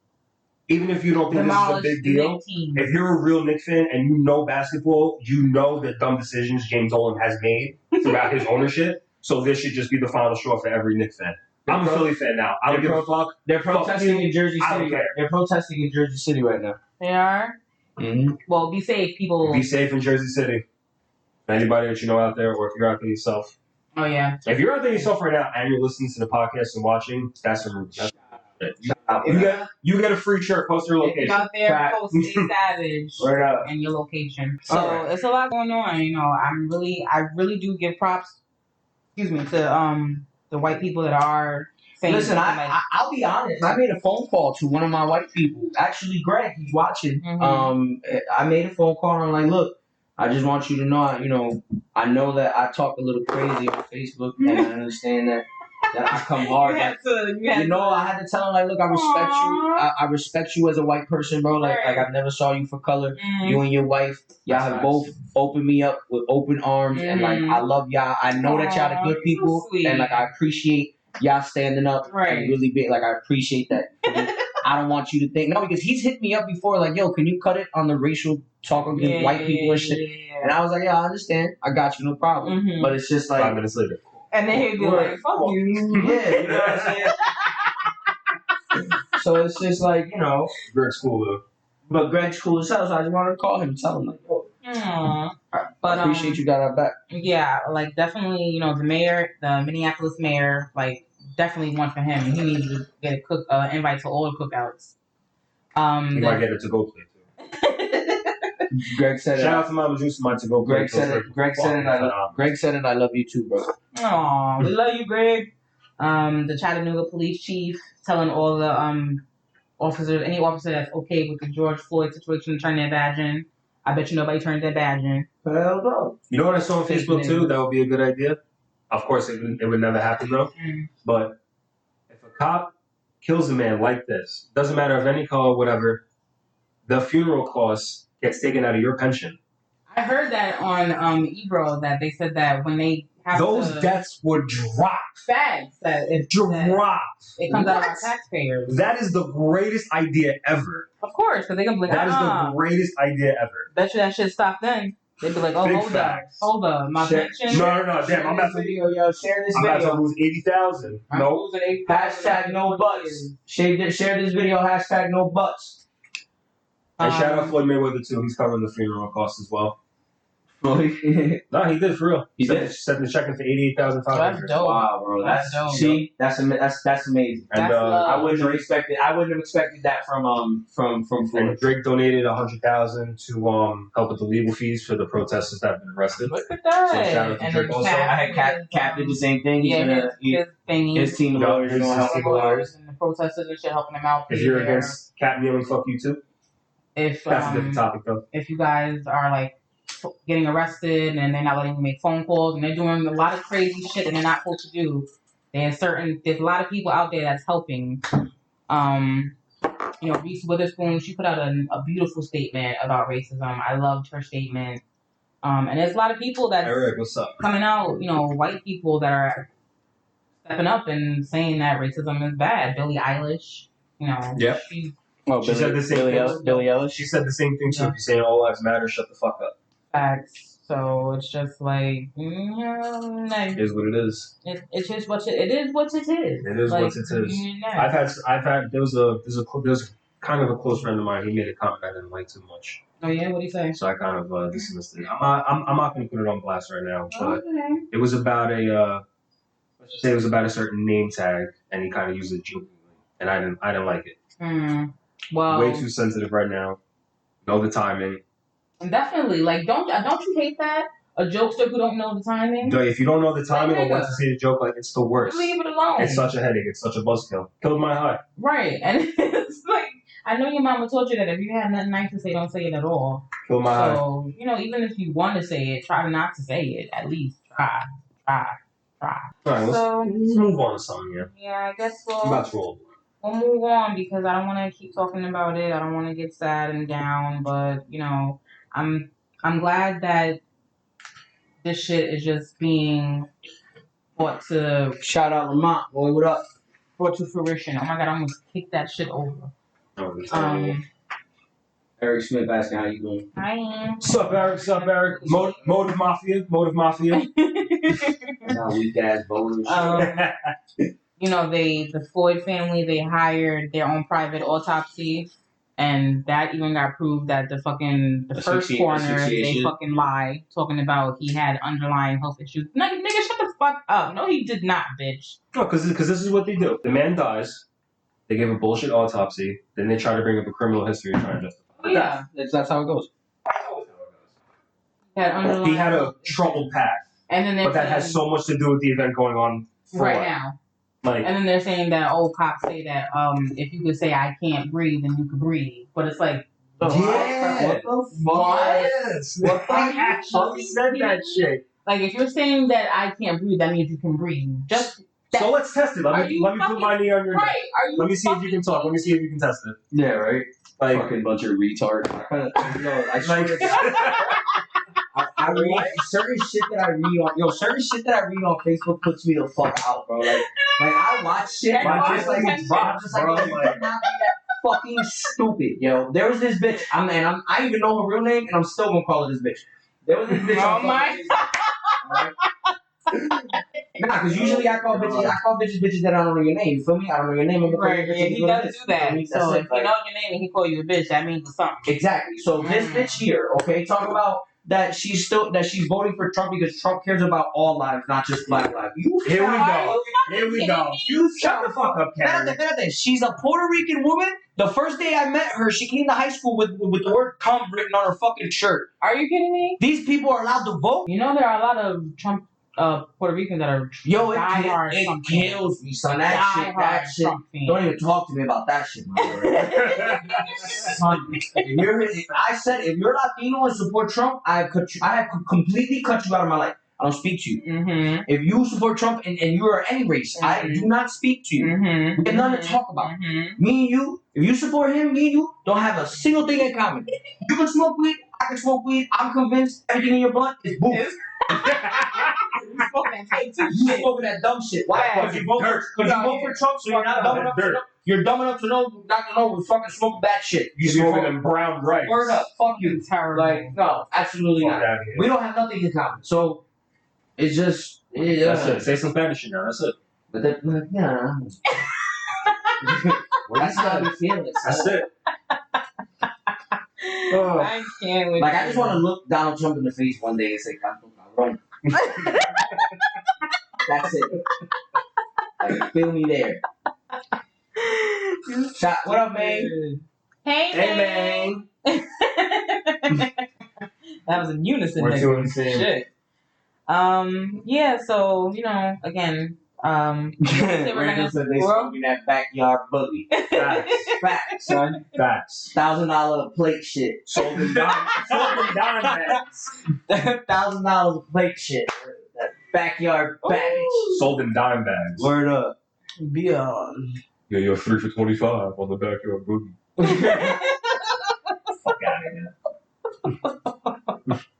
Even if you don't think this is a big deal, if you're a real Knicks fan and you know basketball, you know the dumb decisions James Dolan has made throughout his ownership. So this should just be the final straw for every Knicks fan. I'm a Philly fan now. I don't give a fuck. They're protesting in Jersey City. I don't care. They're protesting in Jersey City right now. They are? Mm-hmm. Well, be safe, people. Be safe in Jersey City. Anybody that you know out there, or if you're out there yourself. Oh, yeah. If you're out there yourself right now and you're listening to the podcast and watching, that's a rude. You get a free shirt. Post your location. If you're out there, post staysavage and your location. So it's a lot going on. I really do give props. Excuse me, to the white people that are saying. Listen, I'll be honest. I made a phone call to one of my white people. Actually, Greg, he's watching. Mm-hmm. I made a phone call and I'm like, look, I just want you to know, I know that I talk a little crazy on Facebook, and I understand that I come hard. I had to tell him, like, look, I respect you. I respect you as a white person, bro. Like I never saw you for color. Mm-hmm. You and your wife, y'all have both opened me up with open arms, and like I love y'all. I know that y'all the good people, and like I appreciate y'all standing up and really being like I appreciate that. I don't want you to think because he's hit me up before, like, yo, can you cut it on the racial talk against white people and shit? Yeah. And I was like, yeah, I understand. I got you, no problem. Mm-hmm. But it's just like 5 minutes later. And then he'd be like, fuck you. Yeah, you know what I'm saying? So it's just like, Greg's cool though. But Greg's cool as hell, so I just wanted to call him and tell him, like, yo, but I appreciate you got our back. Yeah, like, definitely, the mayor, the Minneapolis mayor, like, definitely one for him. He needs to get a invite to all the cookouts. He might get a to-go plate too. Greg said Shout out to Mama Juice, my to-go plate. Greg said it. I love you too, bro. Aw, we love you, Greg. The Chattanooga police chief telling all the officers, any officer that's okay with the George Floyd situation, to turn their badge in. I bet you nobody turned their badge in. Hell no. You know what I saw on Facebook too? That would be a good idea. Of course, it would never happen though. But if a cop kills a man like this, doesn't matter of any color, whatever, the funeral costs gets taken out of your pension. I heard that on Ebro that they said that when they have those deaths would drop. Facts that it comes out of our taxpayers. That is the greatest idea ever. Of course, because they can be like, that is the greatest idea ever. Bet you that shit stopped then. They'd be like, oh, hold up, my pension. No, damn, I'm about to video, yo, share this video. I'm about to lose 80,000. No. Hashtag no butts. Share this video, hashtag no butts. And shout out Floyd Mayweather too. He's covering the funeral costs as well. No, he did for real. He set the check in for $88,500. That's dope. Wow, bro. That's dope. See, that's amazing. And I wouldn't have expected that from Floyd. And Drake donated $100,000 to help with the legal fees for the protesters that have been arrested. Look at that. So shout out to Drake also. I had Cap did the same thing. His team of lawyers going to help the lawyers and the protesters and shit helping them out. If you're against Cap kneeling, fuck you too. If that's a different topic though. If you guys are like getting arrested and they're not letting you make phone calls and they're doing a lot of crazy shit that they're not supposed to do, there's a lot of people out there that's helping. Reese Witherspoon, she put out a beautiful statement about racism. I loved her statement. And there's a lot of people that's Eric, what's up? Coming out, white people that are stepping up and saying that racism is bad. Billie Eilish, Yep. she said the same thing. Billie Eilish. She said the same thing too. If you're saying all lives matter, shut the fuck up. Facts. So it's just like, it is what it is. It's just what it is. What it is. It is what it is. I've had. There was kind of a close friend of mine. He made a comment I didn't like too much. Oh yeah, what did he say? So I kind of dismissed it. I'm not going to put it on blast right now, but it was about let's say it was about a certain name tag, and he kind of used it jokingly, and I didn't like it. Well, way too sensitive right now. Know the timing. Definitely, like don't you hate that? A jokester who don't know the timing? If you don't know the timing or when to say the joke, like it's the worst. Leave it alone. It's such a headache. It's such a buzzkill. Killed my high. Right, and it's like I know your mama told you that if you have nothing nice to say, don't say it at all. Killed my high. So even if you want to say it, try not to say it. At least try. All right, let's move on to something here. Yeah, I guess I'm about to roll. We'll move on because I don't want to keep talking about it. I don't want to get sad and down, but I'm glad that this shit is just being brought to shout out Lamont, boy, what up? Brought to fruition. Oh my god, I'm gonna kick that shit over. Eric Smith asking how you doing. Hi. What's up, Eric? Motive Mafia. Now weak ass voters. The Floyd family, they hired their own private autopsy, and that even got proved that the first coroner, they fucking lied, talking about he had underlying health issues. Nigga, shut the fuck up. No, he did not, bitch. No, because this is what they do. The man dies, they give a bullshit autopsy, then they try to bring up a criminal history and try to justify it. Yeah. That's how it goes. He had a troubled past. But that has so much to do with the event going on right now. And then they're saying that cops say that if you could say I can't breathe, then you could breathe. But it's like, what the fuck? Yes. What actually said that shit? Like if you're saying that I can't breathe, that means you can breathe. So let's test it. Let me put my knee on your neck. Let me see if you can talk. Let me see if you can test it. Yeah, right. Like fucking bunch of retards. I read certain shit that I read on Facebook puts me the fuck out, bro. Like I watch shit, my just like drops, bro. Like, not be that fucking stupid, yo. There was this bitch. I even know her real name, and I'm still gonna call her this bitch. There was this bitch. Oh my. Nah, because usually I call bitches that I don't know your name. You feel me? I don't know your name. Right, yeah, he does do that. So if you know your name and he call you a bitch, that means something. Exactly. So this bitch here, okay, talk about that she's voting for Trump because Trump cares about all lives, not just black lives. Here we go. You shut the fuck up, Karen. She's a Puerto Rican woman. The first day I met her, she came to high school with the word "cum" written on her fucking shirt. Are you kidding me? These people are allowed to vote. There are a lot of Trump Puerto Ricans that are it kills me, son. That shit. Don't even talk to me about that shit, my lord. Son, if you're Latino and support Trump, I have completely cut you out of my life. I don't speak to you. Mm-hmm. If you support Trump and you are any race, I do not speak to you. Mm-hmm. We have nothing to talk about. Mm-hmm. Me and you, if you support him, me and you don't have a single thing in common. You can smoke weed, I can smoke weed. I'm convinced everything in your blunt is booze. You smoking that type of You shit. smoking that dumb shit. Why? Because you vote for Trump, so you're not dumb enough to know. You're dumb enough to know not to know we fucking smoke bad shit. You smoking them brown rice. Word up, fuck you. It's terrible. Like, no, absolutely Fuck not. outta here. We don't have nothing in common. So it's just That's it. Say some fantasy now. That's it. But that, yeah. That's how we feel it. That's it. I can't with Like, you. I just want to look Donald Trump in the face one day and say, "Canto cabrón." That's it. Like, feel me there. What up, man? Hey, man. That was in unison. We're nigga. two in the same. Shit. Yeah. So again, Randall said they smoking that backyard boogie. Facts. Facts, son. Facts. $1,000 plate shit. Sold in dime bags. $1,000 plate shit. That backyard baggage. Sold in dime bags. Word up. Beyond. Yeah, you're 3 for 25 on the backyard boogie. Fuck out of here.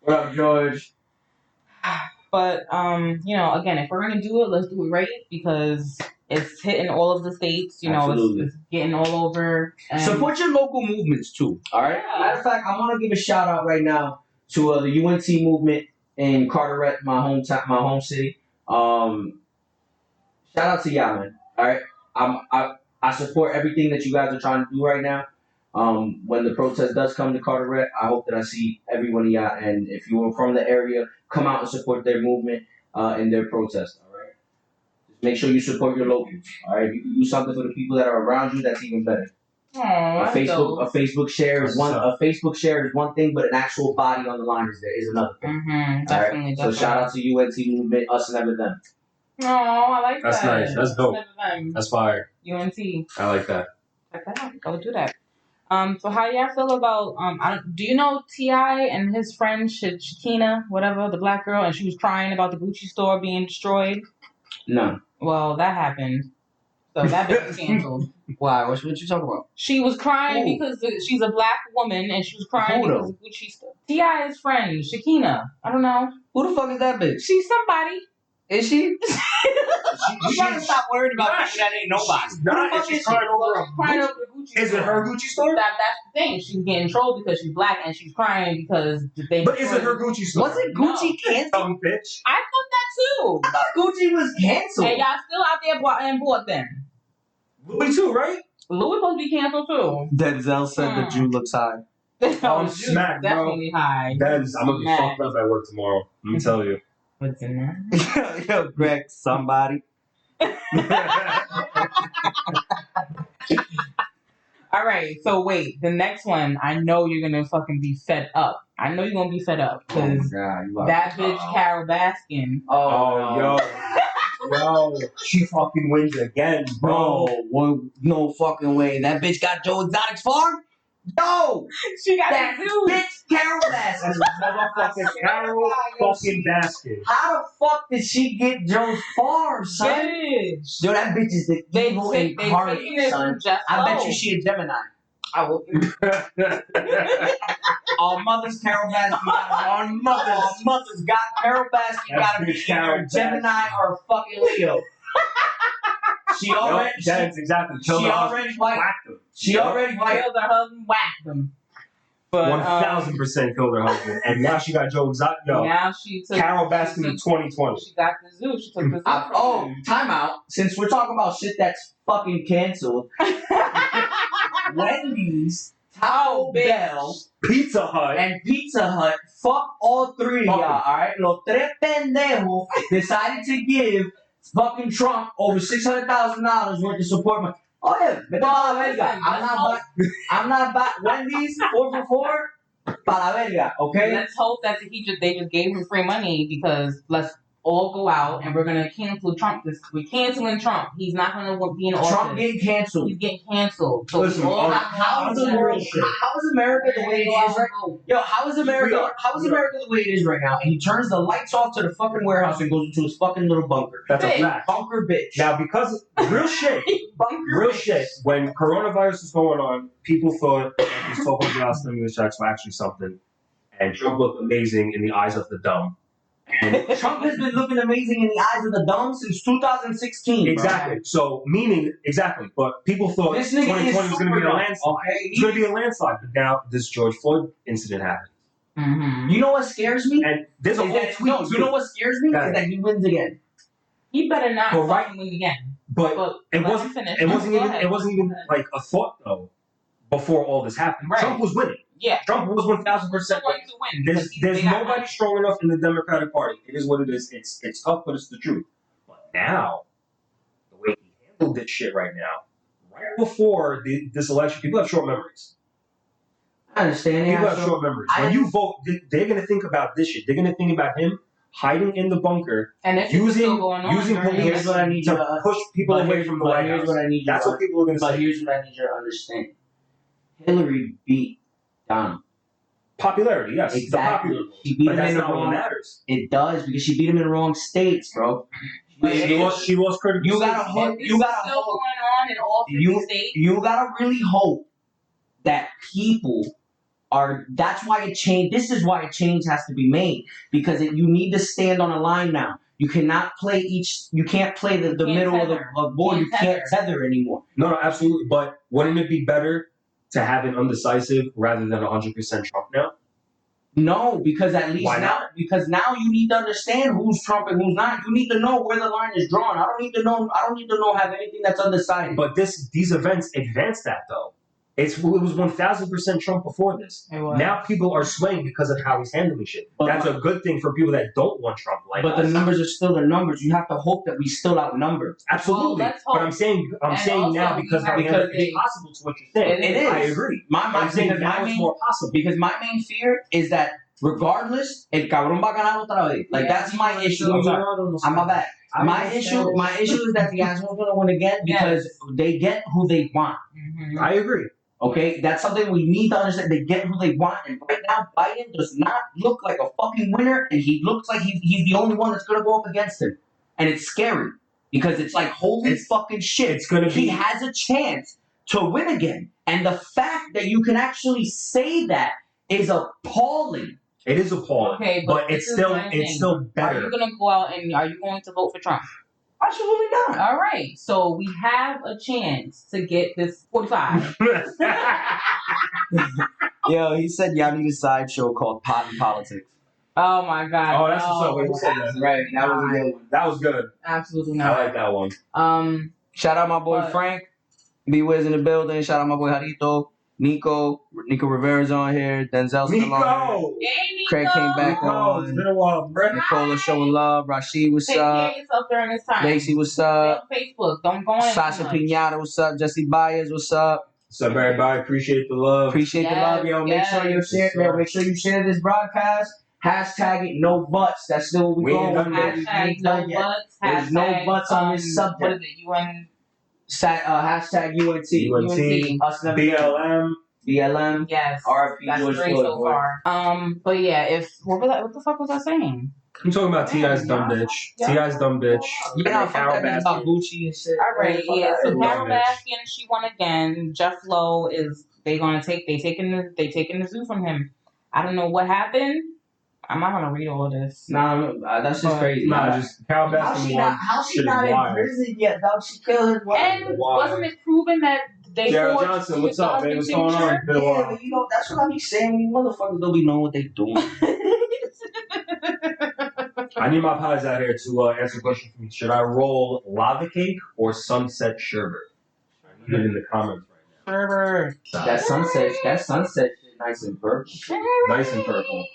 What up, George? But again, if we're gonna do it, let's do it right because it's hitting all of the states. Absolutely. It's getting all over. And Support your local movements too. All right. Yeah. Matter of fact, I want to give a shout out right now to the UNT movement in Carteret, my hometown, my home city. Shout out to y'all, man. All right. I support everything that you guys are trying to do right now. When the protest does come to Carteret, I hope that I see every one of y'all. And if you are from the area, come out and support their movement and their protest. All right. Just make sure you support your locals. All right. If you can do something for the people that are around you, that's even better. Aw, A Facebook share is one. A Facebook share is one thing, but an actual body on the line is another thing. Mm-hmm, All definitely, right. So shout out to UNT movement, us never them. Oh, I like That's that. nice. That's dope. Never mind. That's fire. UNT. I like that. Check that out. Go do that. So how do y'all feel about do you know T.I. and his friend Shakina, whatever, the black girl, and she was crying about the Gucci store being destroyed? No. Well, that happened. So that bitch was canceled. Why? What you talking about? She was crying Who? because she's a black woman and she was crying Who because of Gucci store. T.I.'s friend, Shakina. I don't know. Who the fuck is that bitch? She's somebody. Is she? You gotta stop worrying about people that ain't nobody. She's not. If she's crying over a Crying Gucci. over the Gucci Is store. it her Gucci store? That's the thing. She's getting trolled because she's black and she's crying because they. But is it her Gucci store? Wasn't Gucci canceled? Dumb bitch. I thought that too. I thought Gucci was canceled. And y'all still out there and bought them. Louis too, right? Louis supposed to be canceled too. Denzel said the Jew looks high. I'm Juice smacked, bro. definitely high. That is, I'm gonna be Mad. fucked up at work tomorrow. Let me tell you. What's in that? Yo, Greg, somebody. All right, so wait, the next one, I know you're gonna fucking be fed up. I know you're gonna be fed up because that bitch Carole Baskin. Oh, yo, she fucking wins again, bro. No fucking way. That bitch got Joe Exotic's farm? Yo! She got That that dude. bitch Carole Baskins. Motherfucking Carole fucking Baskins. How the fuck did she get Joe's farm, son? Bitch. Yo, that bitch is the evil taking incarnate, it son. just I bet low. you she a Gemini. I will. All mothers, Carole Baskin. All mothers got Carole Baskin. Gotta be either a Gemini or a fucking Leo. She already. That's exactly. She already white. whacked him. She already white. Killed her husband, whacked him. But 1000% killed her husband, and now she got Joe Exotic. Yo, now she took Carole Baskin in 2020. She got the zoo. She took the zoo. Time out. Since we're talking about shit that's fucking canceled, Wendy's, Taco Bell, Pizza Hut. and Pizza Hut, fuck all three of y'all, alright? Los tres pendejos decided to give fucking Trump over $600,000 worth of support money. Oh yeah, vete pa la verga. I'm not back. Wendy's 4 for 4, pa la verga, okay? Let's hope that they just gave him free money because let's all go out and we're gonna cancel Trump. We're canceling Trump. He's not gonna be in office. Trump getting canceled. He's getting canceled. So Listen, how is America the way it is right now? Yo, how is America the way it is right now? And he turns the lights off to the fucking warehouse and goes into his fucking little bunker. That's a Bitch. fact. Bunker bitch. Now, because real shit, Bunker shit. When coronavirus was going on, people thought that these $1,200 stimulus checks were actually something, and Trump looked amazing in the eyes of the dumb. And Trump has been looking amazing in the eyes of the dumb since 2016. exactly. Bro. So exactly. But people thought This nigga 2020 is was going to be a super landslide. okay? It's going to be a landslide. But now this George Floyd incident happened, Mm-hmm. You know what scares me? and there's a Is whole that- tweet. no, you know what scares me? Yeah. Is that he wins again. He better not But right- fucking win again. But it let wasn't. him finish. It wasn't Go even. ahead. It wasn't even like a thought though. Before all this happened, Right. Trump was winning. Yeah. Trump was 1,000%. Still going to win. because There's they got nobody strong enough in the Democratic Party. It is what it is. It's tough, but it's the truth. But now, the way he handled this shit right now, right before this election, people have short memories. I understand. People Yeah, have so short memories. When you vote, they're gonna think about this shit. They're gonna think about him hiding in the bunker, And this is still using going on. using during police Here's what I need you to to push people but away here's- from the but White here's House. what I need you That's to what people are gonna But say. here's what I need you to understand. Hillary beat Donald. Popularity, yes, the Exactly. popular vote. She beat But him that's in the not what wrong. matters. It does because she beat him in the wrong states, bro. She lost critical. You gotta states. hope. This You is gotta still hope. going on in all 50 states. You gotta really hope that people are. That's why a change. This is why a change has to be made because you need to stand on a line now. You cannot play each. You can't play the Can't middle of the tether. board. Can't You can't tether anymore. No, absolutely. But wouldn't it be better to have an undecisive rather than 100% Trump now? No, because at least Why now, not? because now you need to understand who's Trump and who's not. You need to know where the line is drawn. I don't need to know. I don't need to know have anything that's undecided. But these events advance that though. It was 1,000% Trump before this. It was. Now people are swaying because of how he's handling shit. But That's a good thing for people that don't want Trump like But us. the numbers are still the numbers. You have to hope that we still outnumbered. Absolutely. Well, let's but hope. I'm saying And now also, because you have because to- it's possible to what you're saying. It is. I agree. I'm saying because now it's more possible. because my main fear is that regardless, el cabrón va a ganar otra vez. Like that's my issue. I'm my bad. My issue is that the asshole's gonna win again because they get who they want. Mhm. I agree. Okay, that's something we need to understand. They get who they want, and right now Biden does not look like a fucking winner, and he looks like he's the only one that's gonna go up against him, and it's scary because it's like holy fucking shit. It's gonna He be has a chance to win again, and the fact that you can actually say that is appalling. it is appalling. Okay, but this it's is still my thing. still Are better. you gonna go out and are you going to vote for Trump? Absolutely not. All right, so we have a chance to get this 45. Yo, he said y'all need a sideshow called Pot and Politics. Oh my God! Oh, that's what's up. no. Wait, who said that? Right, that was a good one. That was good. Absolutely I not. like that one. Shout out my boy But- Frank. B-Wiz in the building. Shout out my boy Jarito. Nico Rivera's on here. Denzel's still on Nico! Hey, Nico. Craig came back Nico, it's been a while, bro. here. Nicola showing love. Rashid, what's Take care up? of yourself during this time. Lacey, what's Stay up? on Facebook. Don't go on it Sasha too much. Pinata, what's up? Jesse Byers, what's up? What's up, everybody? Appreciate the love. Appreciate the Yes, love, yo. Make sure you yes. share, yo. Make sure you share this broadcast. Hashtag it, no butts. That's still what We we're ain't going done with. that. Hashtag no butts. There's no hashtag, butts on this subject. What is it? UN. Hashtag UNT. UNT. Us never BLM. BLM. Yes. RFP That's George great Floyd. so boy. far. But yeah, what the fuck was I saying? I'm talking about Man, T.I.'s dumb y'all- bitch. y'all- T.I.'s dumb bitch. Yeah, fuck Carole that bitch about Baskins. Gucci and shit. All right, Fuck yeah. that So bitch. Carole Baskins, she won again. Jeff Lowe is they taking the zoo from him. I don't know what happened. I'm not gonna read all of this. Nah, that's just crazy. Nah, just Carole Baskins won. How's she Shit is not in wild. prison yet, dog? She killed his wife. And Wow. wasn't it proven that they Jared forged Johnson, what's up, the man? What's going signature? on? Been a Yeah, while. but you know, that's what I be saying. You motherfuckers don't be knowing what they doing. I need my pies out here to answer the question for me. Should I roll lava cake or sunset sherbet? I need it in the comments right Herbert. now. that sunset shit nice and purple. Nice and purple.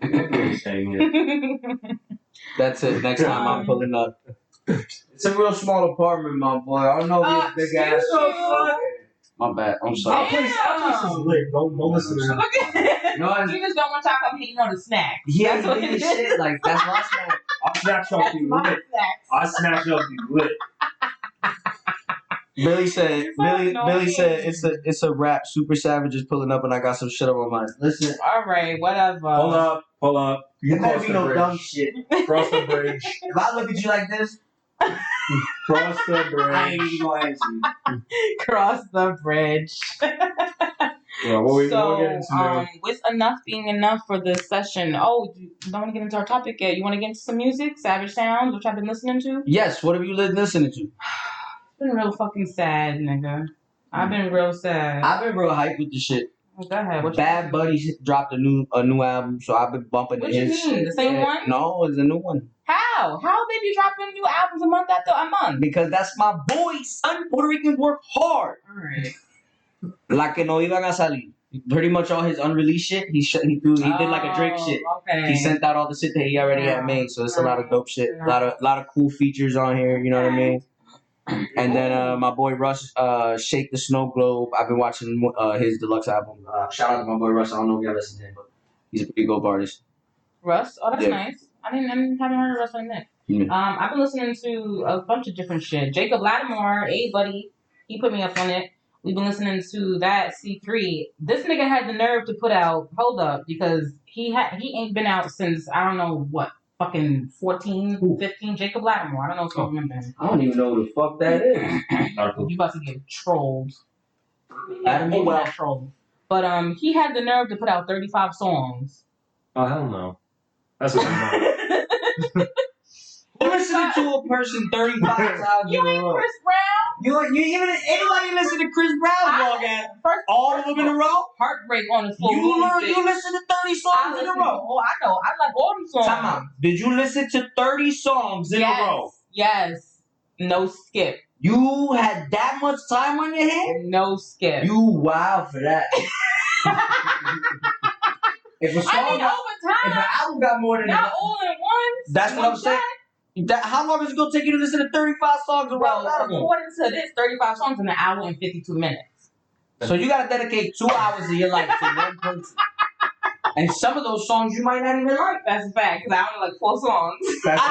What are you saying here? That's it. Next time I'm pulling up. It's a real small apartment, my boy. I don't know if it's big ass. excuse you. My bad. I'm Our sorry. place is lit. Don't listen to him. Look at No, You just don't want y'all come hating on the snack. Yeah, That's what really it shit. is. Like that's last night. I'll snatch off you lit. I'll snatch off you lit. Billy said it's a rap. Super Savage is pulling up and I got some shit on my mind. Listen. All right, whatever. Pull up. You It better cross be the no bridge. dumb shit. Cross the bridge. If I look at you like this, Cross the I ain't bridge. even gonna answer you. Cross the bridge. Yeah, what we So, getting into? with enough being enough for this session. Oh, you don't want to get into our topic yet. You want to get into some music, Savage Sounds, which I've been listening to. Yes, what have you been listening to? It's been real fucking sad, nigga. I've been real sad. I've been real hyped with the shit. Go ahead. What Bad Buddy dropped a new album, so I've been bumping What his you mean? shit. The same one? No, it's a new one. How? How they be dropping new albums a month after a month? Because that's my boy, son. Puerto Ricans work hard. Alright. La que no iban a salir. Pretty much all his unreleased shit, he did like a Drake shit. Okay. He sent out all the shit that he already had made, so it's a lot of dope shit. A lot of cool features on here, you know what I mean? And then my boy Russ, Shake the Snow Globe. I've been watching his deluxe album. Shout out to my boy Russ. I don't know if y'all listen to him, but he's a pretty dope artist. Russ? Oh, that's Yeah. nice. I haven't heard of Russ like that. Yeah. I've been listening to a bunch of different shit. Jacob Lattimore, buddy, he put me up on it. We've been listening to that C3. This nigga had the nerve to put out Hold Up because he ain't been out since I don't know what fucking 14, 15. Jacob Lattimore. I don't know if you remember him. I don't even know who the fuck that is. You about to get trolled. Lattimore? Well, trolled. But he had the nerve to put out 35 songs. Oh hell no. That's a good one. Who listening to a person 35 times You in a ain't row? Chris Brown? You even anybody listen to Chris Brown long ass? First, All of them in a row? Heartbreak on the floor. You listen to 30 songs in a row? Oh, I know. I like all these songs. Time out. Did you listen to 30 songs in a row? Yes. No skip. You had that much time on your hands? No skip. You wild for that. If a song I mean, got, over if an time. album got more than Not all at once. that's what I'm saying. How long is it gonna take you to listen to 35 songs in a row? Well, according to this, 35 songs in an hour and 52 minutes. So you gotta dedicate 2 hours of your life to one person. And some of those songs you might not even like. That's a fact, because I only like 4 songs. That's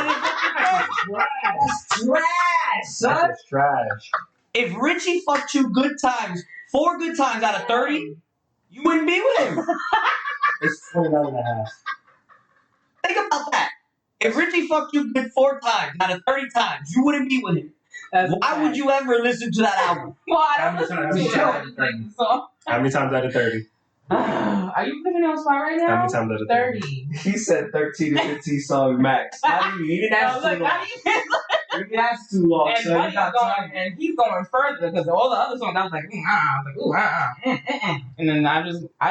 Trash, son. That's trash. If Richie fucked you good times, 4 good times out of 30, you wouldn't be with him. It's 29 and a half. Think about that. If Richie fucked you good 4 times out of 30 times, you wouldn't be with him. Why would you ever listen to that album? Well, I How don't many listen to times? it. I just like the song. How many times out of 30? Are you putting me on the spot right How now? many times out of 30. He said 13 to 15 songs max. Not even. He didn't No, ask look, too long. not even. He didn't ask too long, And so you Buddy's got going, time. and he's going further because all the other songs I was like, and then I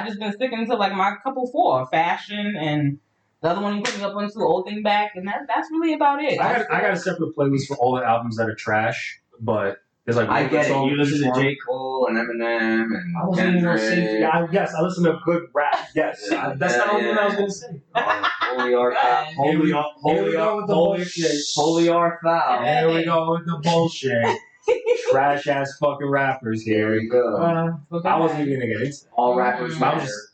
just been sticking to like my couple 4, Fashion, and the other one you put me up onto Old Thing Back, and that's really about it. I got a separate playlist for all the albums that are trash, but there's like I get it. songs You listen each to one. J. Cole and Eminem and I wasn't even gonna say. Kendrick. Yes, I listen to good rap. Yes, Yeah, that's not yeah, what I was gonna say. Holy or foul. Here we go with the bullshit. Holy or foul. Yeah. Here we go with the bullshit. Trash ass fucking rappers Here here. we go. I wasn't even gonna get into that. All rappers I matter. was just-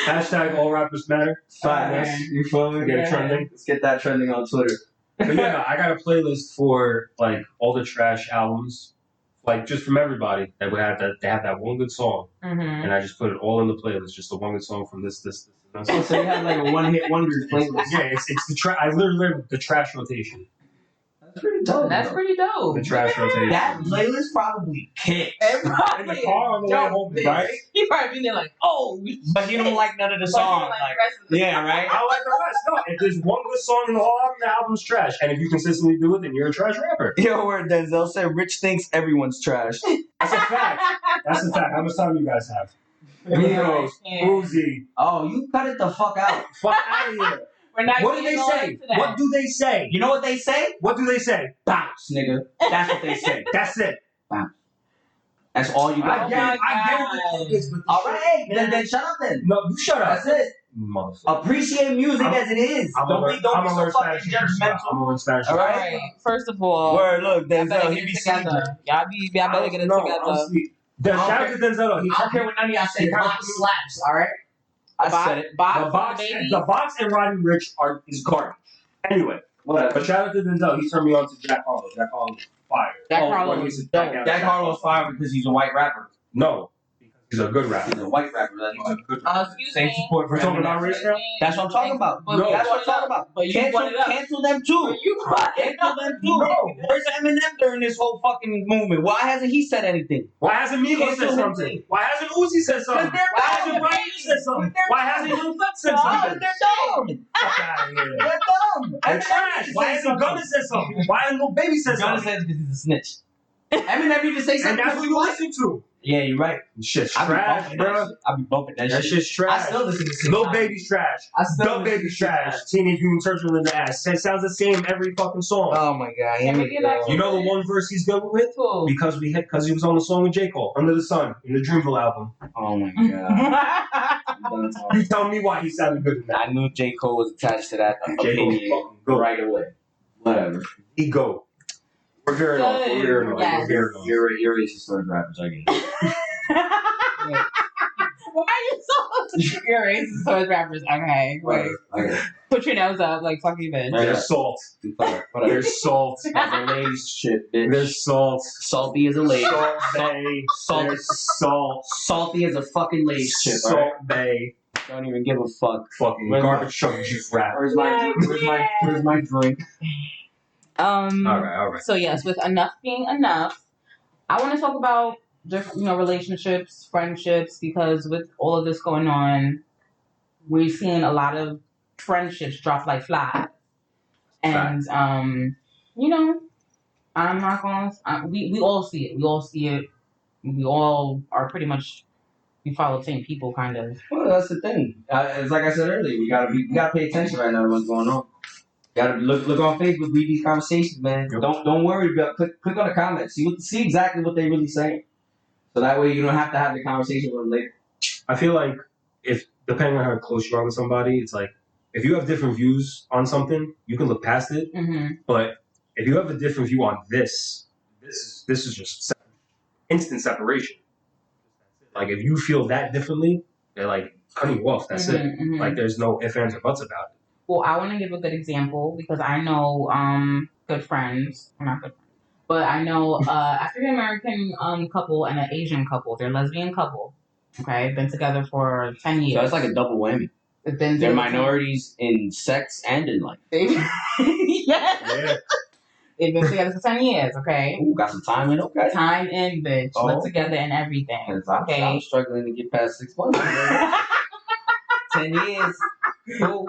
Hashtag all rappers matter. Facts. You feel me? Get it trending. Let's get that trending on Twitter. But yeah, no, I got a playlist for like all the trash albums, like just from everybody that we had that they have that one good song, Mm-hmm. and I just put it all in the playlist, just the one good song from this. And this. So you have like a one-hit wonder playlist. Yeah, it's the trash. I literally live the trash rotation. That's pretty dope. That's pretty dope. The trash rotation. That playlist probably kicks. In the car on the way home, right? He probably been there like, oh, But you don't like none of the But you songs. don't like Like, the rest of the yeah, right? I like the rest. No, if there's one good song in the whole album, the album's trash. And if you consistently do it, then you're a trash rapper. Yo, where Denzel said Rich thinks everyone's trash. That's a fact. That's a fact. How much time you guys have? Migos, Uzi. Oh, you cut it the fuck out. Fuck out of here. We're not What do they getting on say? into that. What do they say? You know what they say? What do they say? Bounce, nigga. That's what they say. That's it. That's all you I got. get it. I get God. it. It's- All right, then shut up then. No, you shut up. That's it. Motherfucker. Appreciate music I'm- as it is. I'm Don't gonna be so learn fucking Spanish. I'm judgmental. gonna learn Spanish. All All right. right. First of all, Word, look, y'all better Denzel, get he be it together. sleeping. Y'all better get it together. I'm asleep. Shout out to Denzel. I don't care what none of y'all say. Box slaps, all right? I said it. The box and Roddy Rich is garbage. Anyway, whatever. But shout out to Denzel. He turned me on to Jack Harlow. Jack Harlow is fire. Jack Harlow's fire because he's a white rapper. No, because he's a good rapper. He's a white rapper. He's a good rapper. Same support for We're talking about race now? That's what I'm talking about. No, that's what I'm talking about. But Cancel them too. Cancel them too. No. Where's Eminem during this whole fucking movement? Why hasn't he said anything? Why hasn't Migos said something? Why hasn't Uzi said something? Why hasn't Roddy said something? Why hasn't Young Thug said something? They're dumb. Fuck out of here. They're dumb. They're trash. Why hasn't Gunna said something? Why hasn't Lil Baby said Gunna something? said because he's a snitch. Eminem need to say And something. that's what you listen to. Yeah, you're right. Shit's trash, bro. I be bumping that That shit. shit's trash. I still listen to Lil Baby's trash. Dumb Baby's trash. Teenage Mutant Turtles in the ass. It sounds the same every fucking song. Oh my god. You know the one verse he's good with? Because he was on the song with J. Cole, Under the Sun, in the Dreamville album. Oh my god. You tell me why he sounded good in that. I knew J. Cole was attached to that J. Cole fucking go right away. Whatever. He go. We're veering off. Yes. You're racist towards rappers, I get it. Why are you so you're racist towards rappers? Okay, wait. Okay. Put your nose up like fuck you, bitch. There's salt. There's salt. That's a lady's shit, bitch. There's salt. Salty as a lady. Salt Bay. There's salt. Salty as a fucking lady shit. Salt Right? Bay. Don't even give a fuck. Fucking Where's garbage truck juice rap. Where's my drink? All right. So yes, with enough being enough, I want to talk about just relationships, friendships, because with all of this going on, we're seeing a lot of friendships drop like flies, and I'm not gonna. We all see it. We all see it. We all are pretty much. We follow the same people, kind of. Well, that's the thing. It's like I said earlier. We gotta pay attention right now to what's going on. Gotta look on Facebook, read these conversations, man. Yep. Don't worry about click on the comments. See exactly what they really saying. So that way you don't have to have the conversation with them later. I feel like if depending on how close you are with somebody, it's like if you have different views on something, you can look past it. Mm-hmm. But if you have a different view on this is just instant separation. Like if you feel that differently, they're like cutting you off. That's it. Mm-hmm. Like there's no ifs, ands, or buts about it. Well, I want to give a good example because I know good friends, or not good friends, but I know African American couple and an Asian couple. They're a lesbian couple. Okay, been together for 10 years. So that's like a double whammy. They're minorities in sex and in life. Yeah. They've been together for 10 years, okay? Ooh, got some time in, okay. Time in, bitch. Oh. Live together and everything. Okay. I'm struggling to get past 6 months. 10 years. Cool.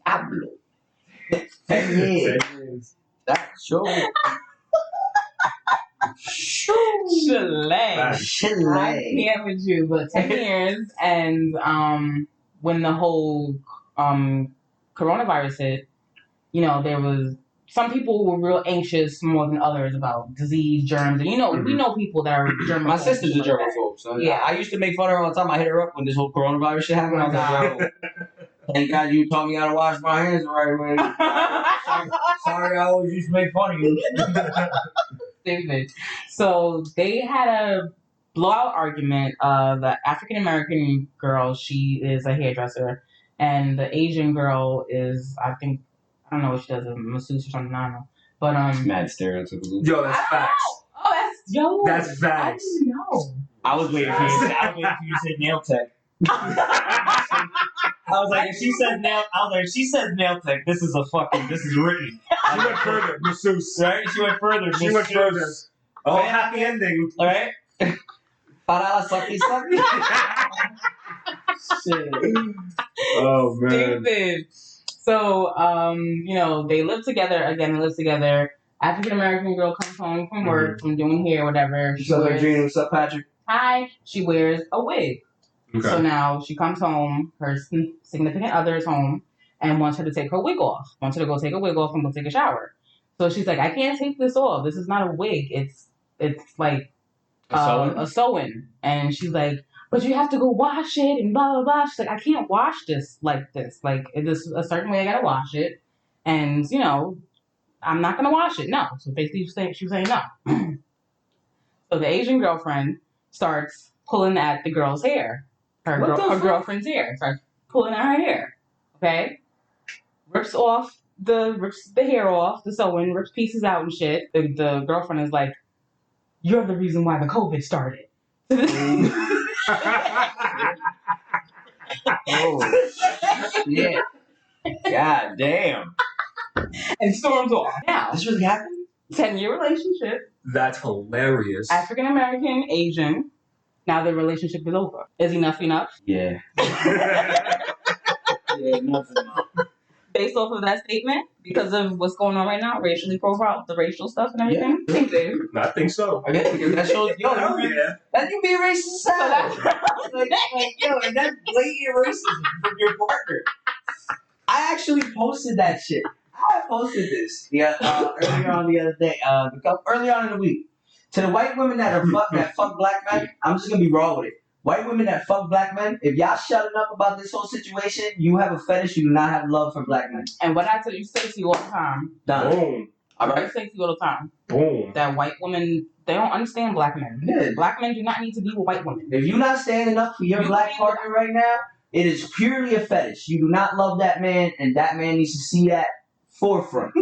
Hablo. 10 years. That's sure. Chalet. I can't with you, but 10 years, and when the whole coronavirus hit, there was some people who were real anxious more than others about disease, germs, and we know people that are germaphobes. My sister's a germaphobe, so yeah. I used to make fun of her all the time. I hit her up when this whole coronavirus shit happened. I was like, yo, thank God you taught me how to wash my hands the right way. Sorry, I always used to make fun of you. Stupid. So they had a blowout argument. The African American girl, she is a hairdresser, and the Asian girl is, I don't know what she does, a masseuse or something, I don't know. But mad stereotypical. Yo, that's facts. Oh, that's facts. I didn't know. I was waiting for you to say nail tech. I was like, if she says nail tech, this is written. She went further, masseuse. Right? She went further. She went further. Oh, happy ending. All right. Para la sucky. Shit. Oh man. Stupid. So, they live together. Again, they live together. African American girl comes home from work, from doing hair, whatever. What's up, Adrian? What's up, Patrick? Hi. She wears a wig. Okay. So now she comes home, her significant other is home, and wants her to take her wig off. Wants her to go take a wig off and go take a shower. So she's like, I can't take this off. This is not a wig. It's like a sewing. And she's like, but you have to go wash it and blah, blah, blah. She's like, I can't wash this like this. Like, this a certain way I gotta wash it. And, I'm not gonna wash it. No. So basically she was saying no. So the Asian girlfriend starts pulling at the girl's hair. Her girlfriend's hair. Starts pulling at her hair. Okay? Rips the hair off, the sewing, rips pieces out and shit. The girlfriend is like, "You're the reason why the COVID started." Oh shit! God damn! And storms off. Now, This really happened? 10-year relationship. That's hilarious. African American, Asian. Now the relationship is over. Is enough? Yeah. Yeah, nothing. Based off of that statement, because of what's going on right now, racially profiled, the racial stuff and everything. I think they. I think so. I guess because that shows Hell yeah. that you be racist So that's and that's blatant racism from your partner. I actually posted that shit. I posted this earlier on the other day, earlier on in the week. To the white women that fuck black men, I'm just gonna be raw with it. White women that fuck black men, if y'all shutting up about this whole situation, you have a fetish. You do not have love for black men. And what I tell you, say to you all the time. Done. Boom. I say to you all the time. Boom. That white women, they don't understand black men. Yeah. Black men do not need to be with white women. If you're not standing up for your black partner right now, it is purely a fetish. You do not love that man, and that man needs to see that forefront.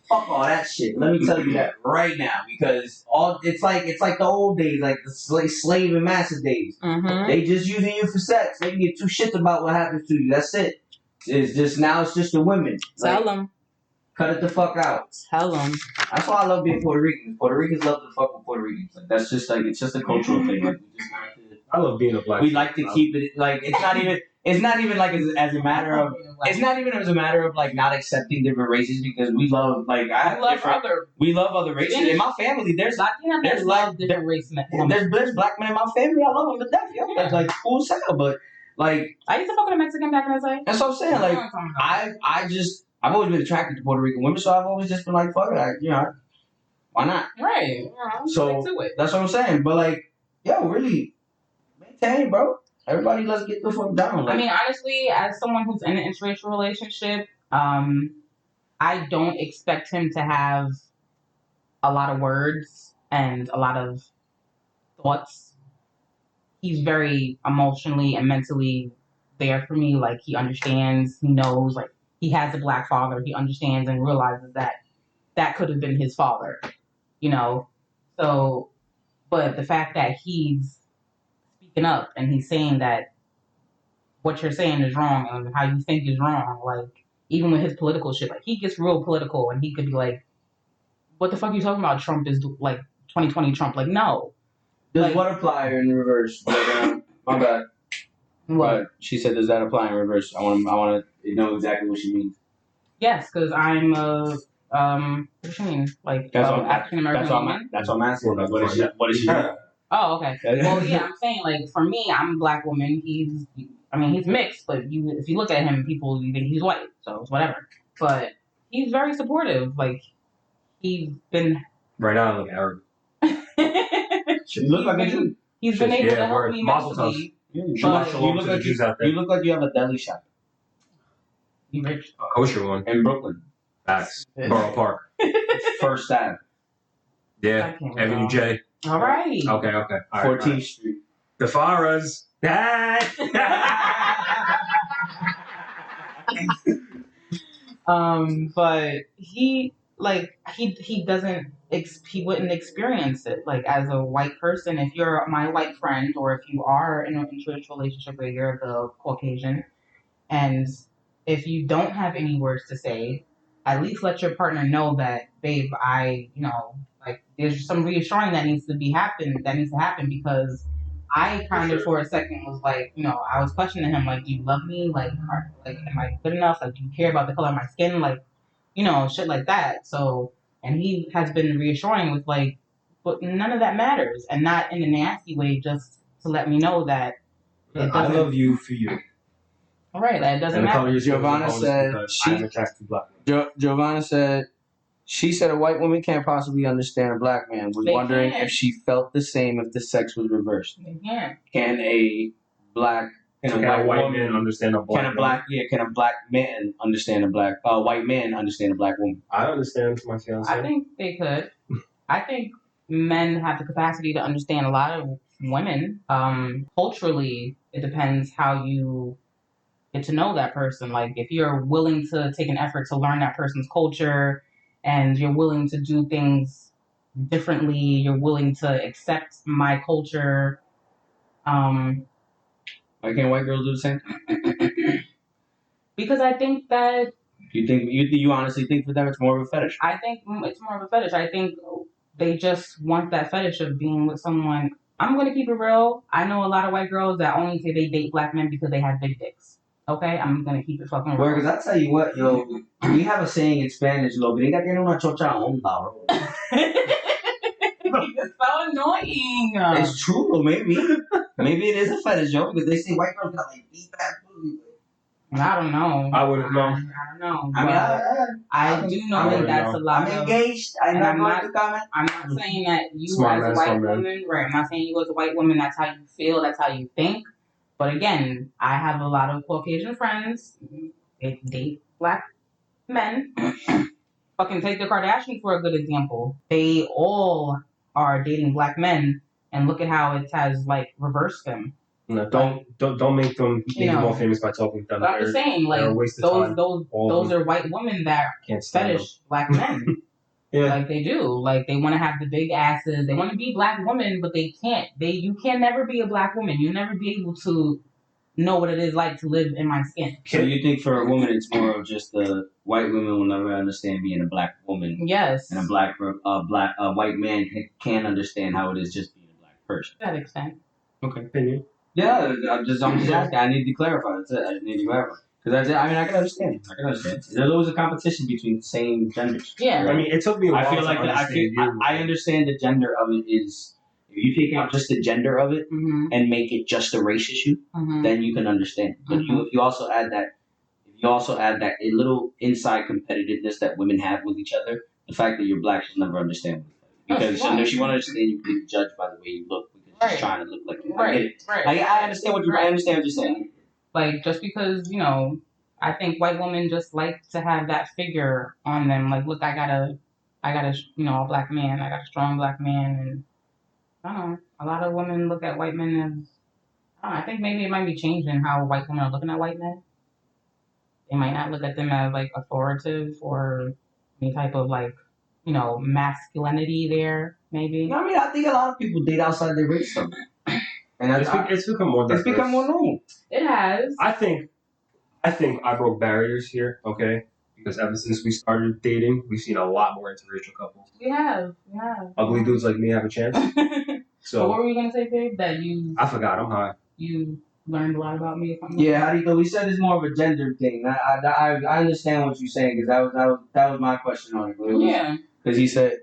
Fuck all that shit. Let me tell you that right now, because it's like the old days, like the slave and master days. Mm-hmm. They just using you for sex. They give two shits about what happens to you. That's it. It's just the women. Tell them. Cut it the fuck out. Tell them. That's why I love being Puerto Rican. Puerto Ricans love to fuck with Puerto Ricans. Like, that's just like, it's just a cultural thing. Like, we just like to, I love being a black. we like to keep it like it's not even like as a matter of it's not even as a matter of like not accepting different races, because we love like we love other races. In my family there's different race men. there's black men in my family. I love them to death. Yo. Yeah. That's like cool as hell. But like I used to fuck with a Mexican back in the day. that's what I'm saying. Like I've always been attracted to Puerto Rican women, so I've always just been like, fuck it, why not? Right. So that's what I'm saying. But like, yo, really, maintain, bro. Everybody, let's get the fuck down. Like, I mean, honestly, as someone who's in an interracial relationship, I don't expect him to have a lot of words and a lot of thoughts. He's very emotionally and mentally there for me. Like, he understands, he knows, like, he has a black father. He understands and realizes that could have been his father, So, but the fact that he's speaking up and he's saying that what you're saying is wrong and how you think is wrong, like, even with his political shit, like, he gets real political and he could be like, what the fuck are you talking about? Trump is like 2020 Trump. Like, no. does like, what apply in reverse? My bad. What? She said, does that apply in reverse? I want to know exactly what she means. Yes, because I'm what do you mean? Like, African American woman? That's what I'm asking. Like, what is she doing? Oh, okay. Well, yeah, I'm saying, like, for me, I'm a black woman. He's mixed, but if you look at him, people, you think he's white, so it's whatever. But he's very supportive. Like, he's been... Right now, I look arrogant. You look like a Jew. He's been able to help me mentally. You look like you have a deli shop. You rich. A kosher one. In Brooklyn. Facts. Borough Park. First Ave. Yeah. Avenue J. All right. Okay. All right, 14th Street. The Faras. But he wouldn't experience it, like, as a white person. If you're my white friend, or if you are in an interracial relationship where you're the Caucasian, and if you don't have any words to say, at least let your partner know that, babe, there's some reassuring that needs to happen, because I kind of, for a second, was like, I was questioning him, like, do you love me? Like, am I good enough? Like, do you care about the color of my skin? Like, shit like that. So, and he has been reassuring with, like, but none of that matters, and not in a nasty way, just to let me know that I love you for you. All right, that doesn't matter. Giovanna said, she said a white woman can't possibly understand a black man. Was wondering if she felt the same if the sex was reversed. Yeah. Can a white man understand a black woman? Can a black man understand white man understand a black woman? I understand my fiance. I think they could. I think men have the capacity to understand a lot of women. Culturally, it depends how you get to know that person. Like if you're willing to take an effort to learn that person's culture and you're willing to do things differently, you're willing to accept my culture. Why can't white girls do the same? Because I think that You honestly think for them it's more of a fetish? I think it's more of a fetish. I think they just want that fetish of being with someone. I'm gonna keep it real. I know a lot of white girls that only say they date black men because they have big dicks. Okay, I'm gonna keep it fucking real. Well, because I tell you what, yo, we have a saying in Spanish, lo gringa tiene una chocha honda, bro. It's so annoying. It's true, though, maybe. Maybe it is a fetish, yo, because they say white girls got like deep ass booty. I don't know. I wouldn't know. I don't know. I mean, I do know that that's a lot I'm of. engaged. I'm not going to comment. I'm not saying that you Smart as a man, white smart man. woman, right? I'm not saying you as a white woman. That's how you feel. That's how you think. But again, I have a lot of Caucasian friends. They date black men. Fucking take the Kardashians for a good example. They all are dating black men, and look at how it has like reversed them. No, don't make them more famous by talking with them. But I'm just saying, like those are white women that can't stand fetish black men. Yeah. Like they do. Like they want to have the big asses. They want to be black women, but they can't. You can never be a black woman. You'll never be able to know what it is like to live in my skin. So you think for a woman it's more of just the white women will never understand being a black woman. Yes. And a white man can't understand how it is just being a black person. To that extent. Okay. Opinion. Yeah, I'm just asking. I need to clarify. That's it. I just need to clarify. Because I can understand. There's always a competition between the same genders. Yeah. I mean, it took me a while. I feel like I understand the gender of it is. If you take out just the gender of it and make it just a race issue, then you can understand. But if you also add that a little inside competitiveness that women have with each other, the fact that you're black, she'll never understand. Because if she won't understand, you can be judged by the way you look. She's trying to look like you. I get it. Right. I understand what you're saying. Like just because I think white women just like to have that figure on them. Like, look, I got a a black man. I got a strong black man, and I don't know. A lot of women look at white men as. I think maybe it might be changing how white women are looking at white men. They might not look at them as like authoritative or any type of like masculinity there. Maybe. I mean, I think a lot of people date outside their race, though. And it's become more diverse. It's become more normal. It has. I think I broke barriers here, okay? Because ever since we started dating, we've seen a lot more interracial couples. We have. Ugly dudes like me have a chance. So what were you gonna say, babe? That I forgot. I'm high. You learned a lot about me. Yeah, how do you know? We said it's more of a gender thing. I understand what you're saying because that was my question on it. Yeah. Because he said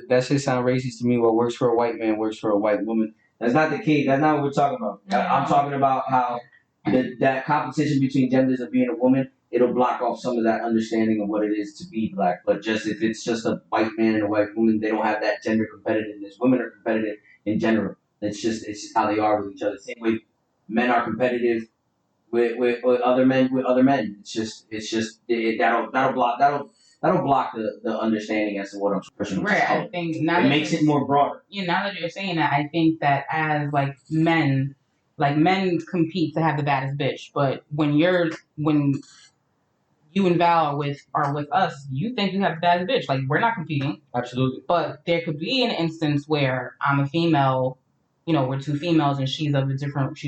that shit sound racist to me. What works for a white man works for a white woman. That's not the case. That's not what we're talking about. I'm talking about how that competition between genders of being a woman, it'll block off some of that understanding of what it is to be black. But just if it's just a white man and a white woman, they don't have that gender competitiveness. Women are competitive in general. It's just how they are with each other. Same way men are competitive with other men. It's just that'll block the understanding as to what I'm pushing. Right. I think now it makes it more broader. Now that you're saying that, I think that as men compete to have the baddest bitch, but when you and Val are with us, you think you have the baddest bitch. Like, we're not competing. Absolutely. But there could be an instance where I'm a female, we're two females and she's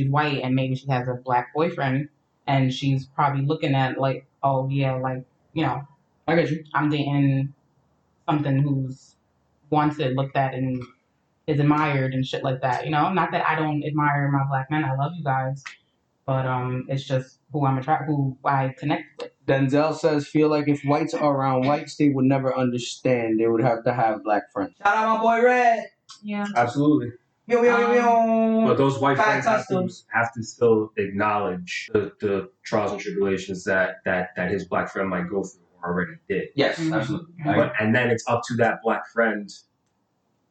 white and maybe she has a black boyfriend and she's probably looking at like, oh yeah, like, I get you. I'm dating something who's wanted, looked at, and is admired and shit like that. Not that I don't admire my black men. I love you guys, but it's just who I connect with. Denzel says, feel like if whites are around whites, they would never understand. They would have to have black friends. Shout out my boy Red. Yeah. Absolutely. But those white friends have to still acknowledge the trials and tribulations that his black friend might go through or already did. Yes, absolutely. And then it's up to that black friend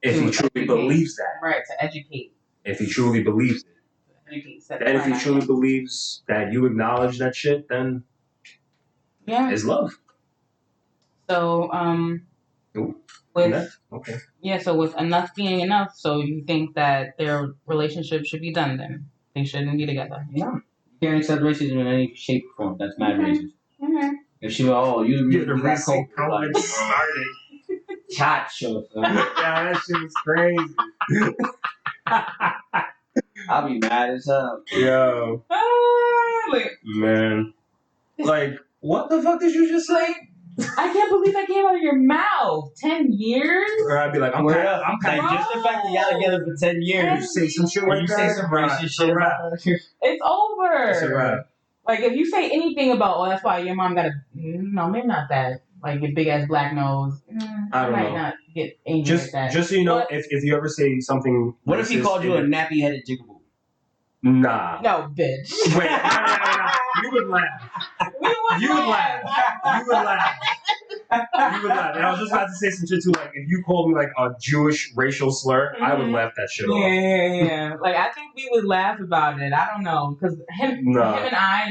if he truly believes that. Right, to educate. If he truly believes it. Then if he truly believes that you acknowledge that shit, then it's love. So, Okay. Yeah, so with enough being enough, so you think that their relationship should be done then? They shouldn't be together. Yeah. You can't accept racism in any shape or form. That's mad racist. Mm-hmm. If she you The got racing coke, like, college started. chat show. Yeah, that shit was crazy. I'll be mad as hell. Yo, man. Like, what the fuck did you just say? I can't believe that came out of your mouth. 10 years? Or I'd be like, I'm Word kind up. of Like, just the fact that y'all together for 10 years. You say some shit When like you that, say some racist shit about her. It's over. It's a wrap. Like, if you say anything about, oh, that's why your mom got a, no, maybe not that. Like, your big ass black nose. I don't might know. not get angry at that. Just so you know, But, if you ever say something. What if he racist called you a in- nappy headed jigaboo? Nah. no, bitch. Wait, no. You would laugh. You would laugh. You would laugh. You would laugh. And I was just about to say some shit too. Like, if you called me like a Jewish racial slur, I would laugh that shit off. Yeah. Like, I think we would laugh about it. I don't know, because him and I,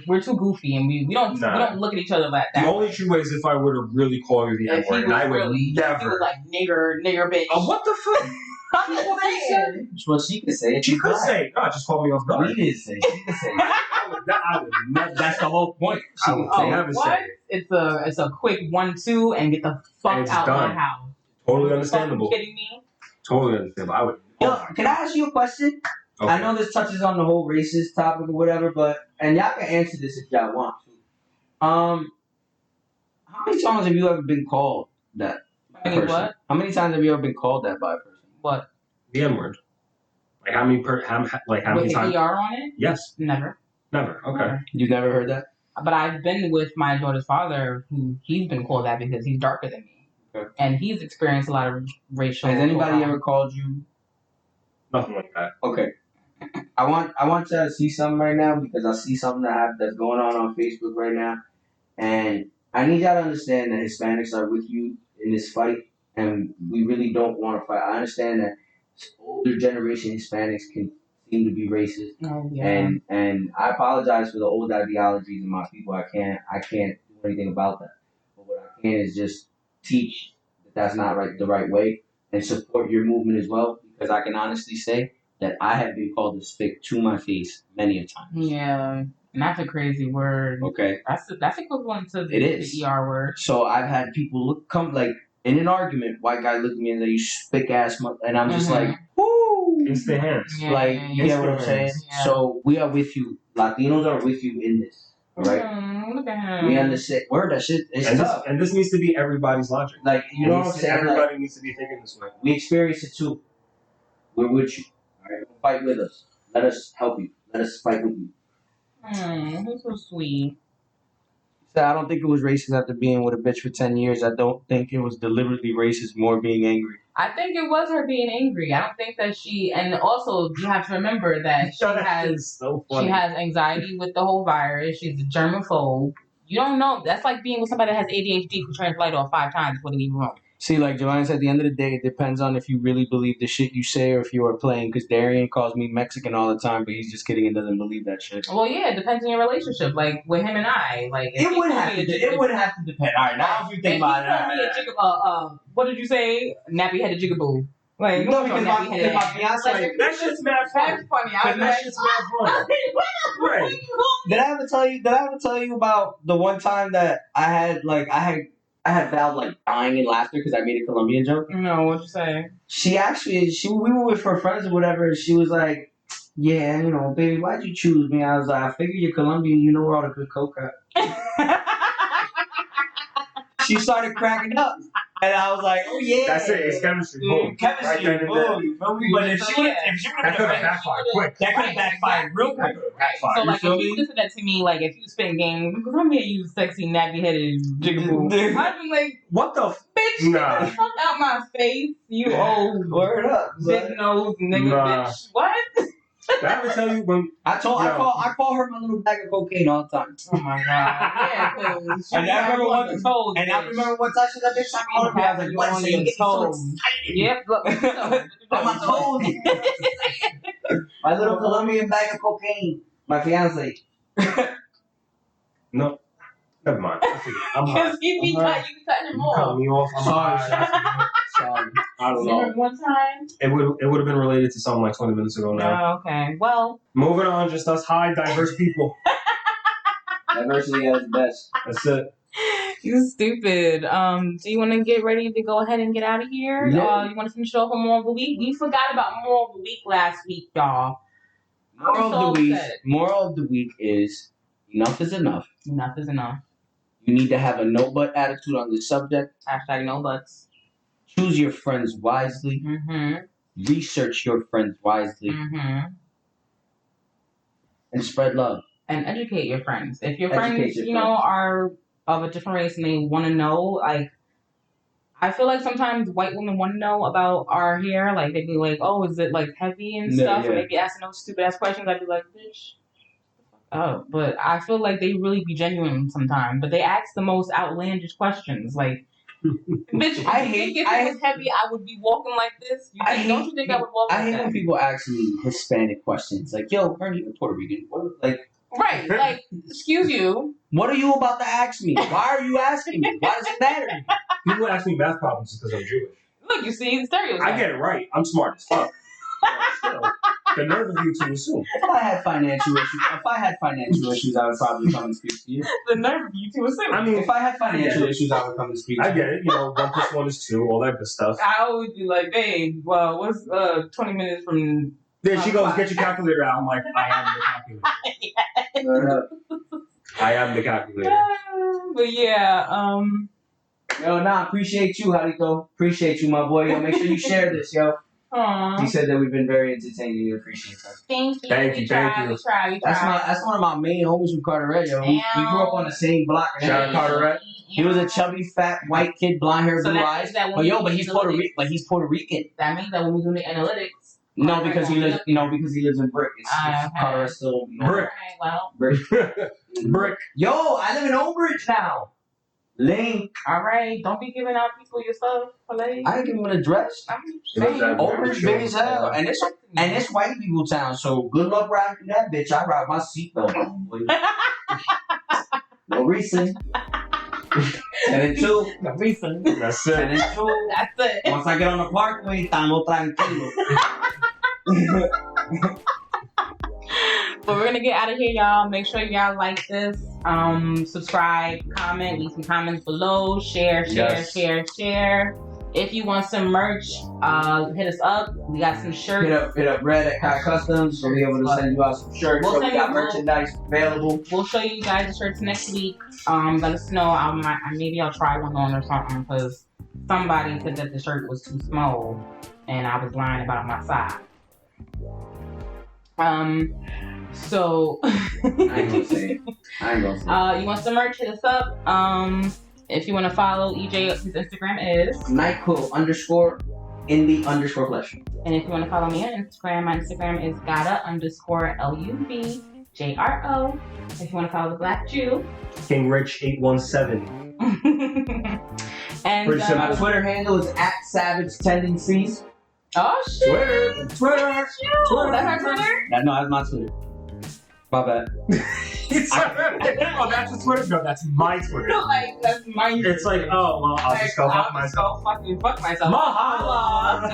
we're too goofy, and we don't look at each other like that. The only true way is if I were to really call you the N word, and I would never. He was like nigger bitch. What the fuck? I'm just saying. Well, she could say it. She could say, no, just call me off guard. We didn't say it. She could say it. I would never. That's the whole point. She I would would say never what? say it. It's a quick 1-2 and get the fuck It's out done. my house. Totally Are you understandable. kidding me? Totally understandable. I would. Yo, can I ask you a question? Okay. I know this touches on the whole racist topic or whatever, and y'all can answer this if y'all want to. How many times have you ever been called that by a person? What? How many times have you ever been called that by a person? What? The N word. Like how many With times? ER on it? Yes. Never. Never. Okay. Never. You've never heard that? But I've been with my daughter's father, who he's been called that because he's darker than me. Okay. And he's experienced a lot of racial. Has anybody ever called you? Nothing like that. Okay. I want y'all to see something right now because I see something that's going on Facebook right now, and I need y'all to understand that Hispanics are with you in this fight, and we really don't want to fight. I understand that older generation Hispanics can seem to be racist, Oh, yeah. and I apologize for the old ideologies of my people. I can't do anything about that. But what I can is just teach that that's not the right way, and support your movement as well, because I can honestly say that I have been called to spick to my face many a time. Yeah, and that's a crazy word. Okay. That's equivalent to It is. the ER word. So I've had people come like in an argument, white guy look at me and say, "You spick ass," and I'm just like, "Woo!" Instant hands. Yeah, Like you get what I'm saying? Yeah. So we are with you. Latinos are with you in this. All right. Look at him. We understand. Word that shit. It's tough. And this needs to be everybody's logic. Like you know what I'm saying? Everybody Like, needs to be thinking this way. we experience it too. We're with you. All right. Fight with us. Let us help you. Let us fight with you. He's so sweet. So I don't think it was racist after being with a bitch for 10 years. I don't think it was deliberately racist, more being angry. I think it was her being angry. I don't think that and also you have to remember that she has anxiety with the whole virus. She's a germaphobe. You don't know. That's like being with somebody that has ADHD who turns the light off 5 times before they leave the room. See, like Joanne said, at the end of the day, it depends on if you really believe the shit you say or if you are playing. Because Darian calls me Mexican all the time, but he's just kidding and doesn't believe that shit. Well, yeah, it depends on your relationship. Like with him and I, like It would have to depend. All right, now if you think about it, what did you say? Nappy headed jigaboo. Like no, because my fiance, like, That shit's mad funny. That's funny. I was That like, shit's mad funny. Right. Did I ever tell you about the one time that I had Val like dying in laughter because I made a Colombian joke? No, what you say? We were with her friends or whatever. And she was like, "Yeah, you know, baby, why'd you choose me?" I was like, "I figure you're Colombian. You know where all the good coke at." She started cracking up, and I was like, "Oh yeah, That's it. It's chemistry. Boom. chemistry, Right there and boom." You feel me? But if she would That could have backfired quick. that could have backfired real quick. So, like, feel if you me? said that to me, like, if you spit game, because I'm here, you sexy, nappy-headed jigaboo. I'd be like, What the bitch, Nah. get the fuck out my face, you old Word up. big nose nigga, Nah. bitch. What? Did I ever tell you when? I call her my little bag of cocaine all the time. Oh my god. Yeah, because And I remember one time, toes, and I remember one time she that bitch I called her. I was like, "What? So you get so excited?" Yep, look. On my toes. My little Colombian bag of cocaine. My fiance. No, Never mind. I forget. I'm high. Because you be cutting him You off. cut me off. I'm high. Sorry. I don't know. One time. It would have been related to something like 20 minutes ago now. Oh, okay. Well, moving on. Just us high, diverse people. Diversity at its best. That's it. you stupid. Do you want to get ready to go ahead and get out of here? Yeah. You want to finish off on Moral of the Week? We forgot about Moral of the Week last week, y'all. Moral of the week is enough is enough. Enough is enough. You need to have a no but attitude on this subject. Hashtag no buts. Choose your friends wisely. Mm-hmm. Research your friends wisely. Mm-hmm. And spread love. And educate your friends. If your Educate friends, your you know, are of a different race and they want to know, like, I feel like sometimes white women want to know about our hair. Like, they'd be like, oh, is it, like, heavy and stuff? Yeah. And they'd be asking those stupid-ass questions. I'd be like, bitch. Oh, but I feel like they really be genuine sometimes. But they ask the most outlandish questions. Like, bitch, if it was heavy, I would be walking like this. Don't you think I would walk like that? I hate when people ask me Hispanic questions. Like, yo, Bernie, you're Puerto Rican. Right, like, excuse you. What are you about to ask me? Why are you asking me? Why does it matter to me? People ask me math problems because I'm Jewish. Look, you see, the stereotype. I get it right. I'm smart as fuck. Still, the nerve of you to assume. If I had financial issues, I would probably come and speak to you. The nerve of you to assume. I mean, If I had financial issues, I would come and speak to you. I get it. 1 + 1 is 2. All that good stuff. I always be like, babe, well, what's 20 minutes from... Then she goes, get your calculator out. I'm like, I am the calculator. I am the calculator. But yeah, Yo, appreciate you, Harito. Appreciate you, my boy. Yo, make sure you share this, yo. Aww. He said that we've been very entertaining. We appreciate that. Thank you. Thank you. We try. That's one of my main homies from Carteret, yo. We grew up on the same block. Shout out Carteret. He was a chubby, fat, white kid, blonde hair, blue eyes. But he's Puerto Rican. But he's Puerto Rican. That means that when we do the analytics. No, because he lives. Because he lives in Brick. Carteret still. Brick. Alright, well. Brick. Yo, I live in Old Bridge now. Link. Alright, don't be giving out people your stuff, please. I didn't give him an address. Old Bridge big as hell, and it's white people town. So good luck riding through that bitch. I ride my seatbelt on, boy. No reason. And then two. No reason. That's it. And then two. That's it. Once I get on the parkway, estamos tranquilos. But we're gonna get out of here, y'all. Make sure y'all like this, subscribe, comment, leave some comments below, share. If you want some merch, hit us up. We got some shirts. Hit up Red at Kai Customs. We'll be able to send you out some shirts. We'll we got merchandise available. We'll show you guys the shirts next week. Let us know. Maybe I'll try one on or something, because somebody said that the shirt was too small, and I was lying about my size. So I ain't gonna say it. You want some merch? Hit us up. If you want to follow EJ, his Instagram is Nyquil_indie_flesh. And if you want to follow me on Instagram, my Instagram is Gata_LUVJRO. If you want to follow the BlackJew, King Rich 817. And my Twitter handle is @SavageTendencies. Oh shit! Twitter. That's our Twitter? No, that's my Twitter. My bad. Oh, that's your Twitter? No, that's my Twitter. No, like, that's my Twitter. It's like, oh, well, I'll just go fuck myself. Fuck myself. Mahalo!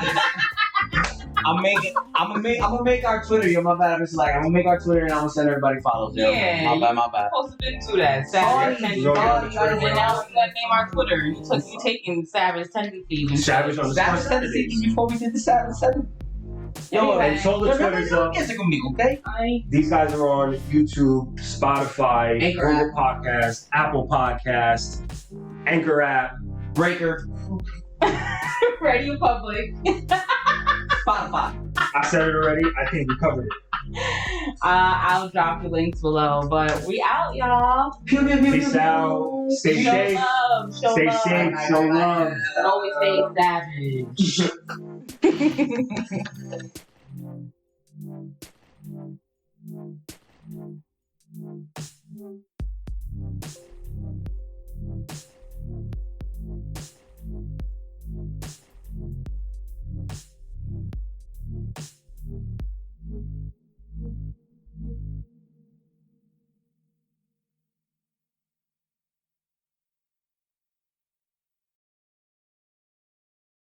I'm gonna make our Twitter. Yo, my bad. I'm gonna make our Twitter and I'm gonna send everybody follows. Yo. Yeah, My bad. You're supposed to do that. Savage Tendencies. And now we gotta name our Twitter. You taking Savage Tendencies. Savage on the Savage Tendencies before we did the Savage 7. Yo, and so the Twitter's up. Okay. These guys are on YouTube, Spotify, Google Podcast, Apple Podcast, Anchor app, Breaker, Radio Public, Spotify. I said it already. I think we covered it. I'll drop the links below, but we out, y'all. Peace out. Stay safe. Stay safe. Show love. But always stay savage.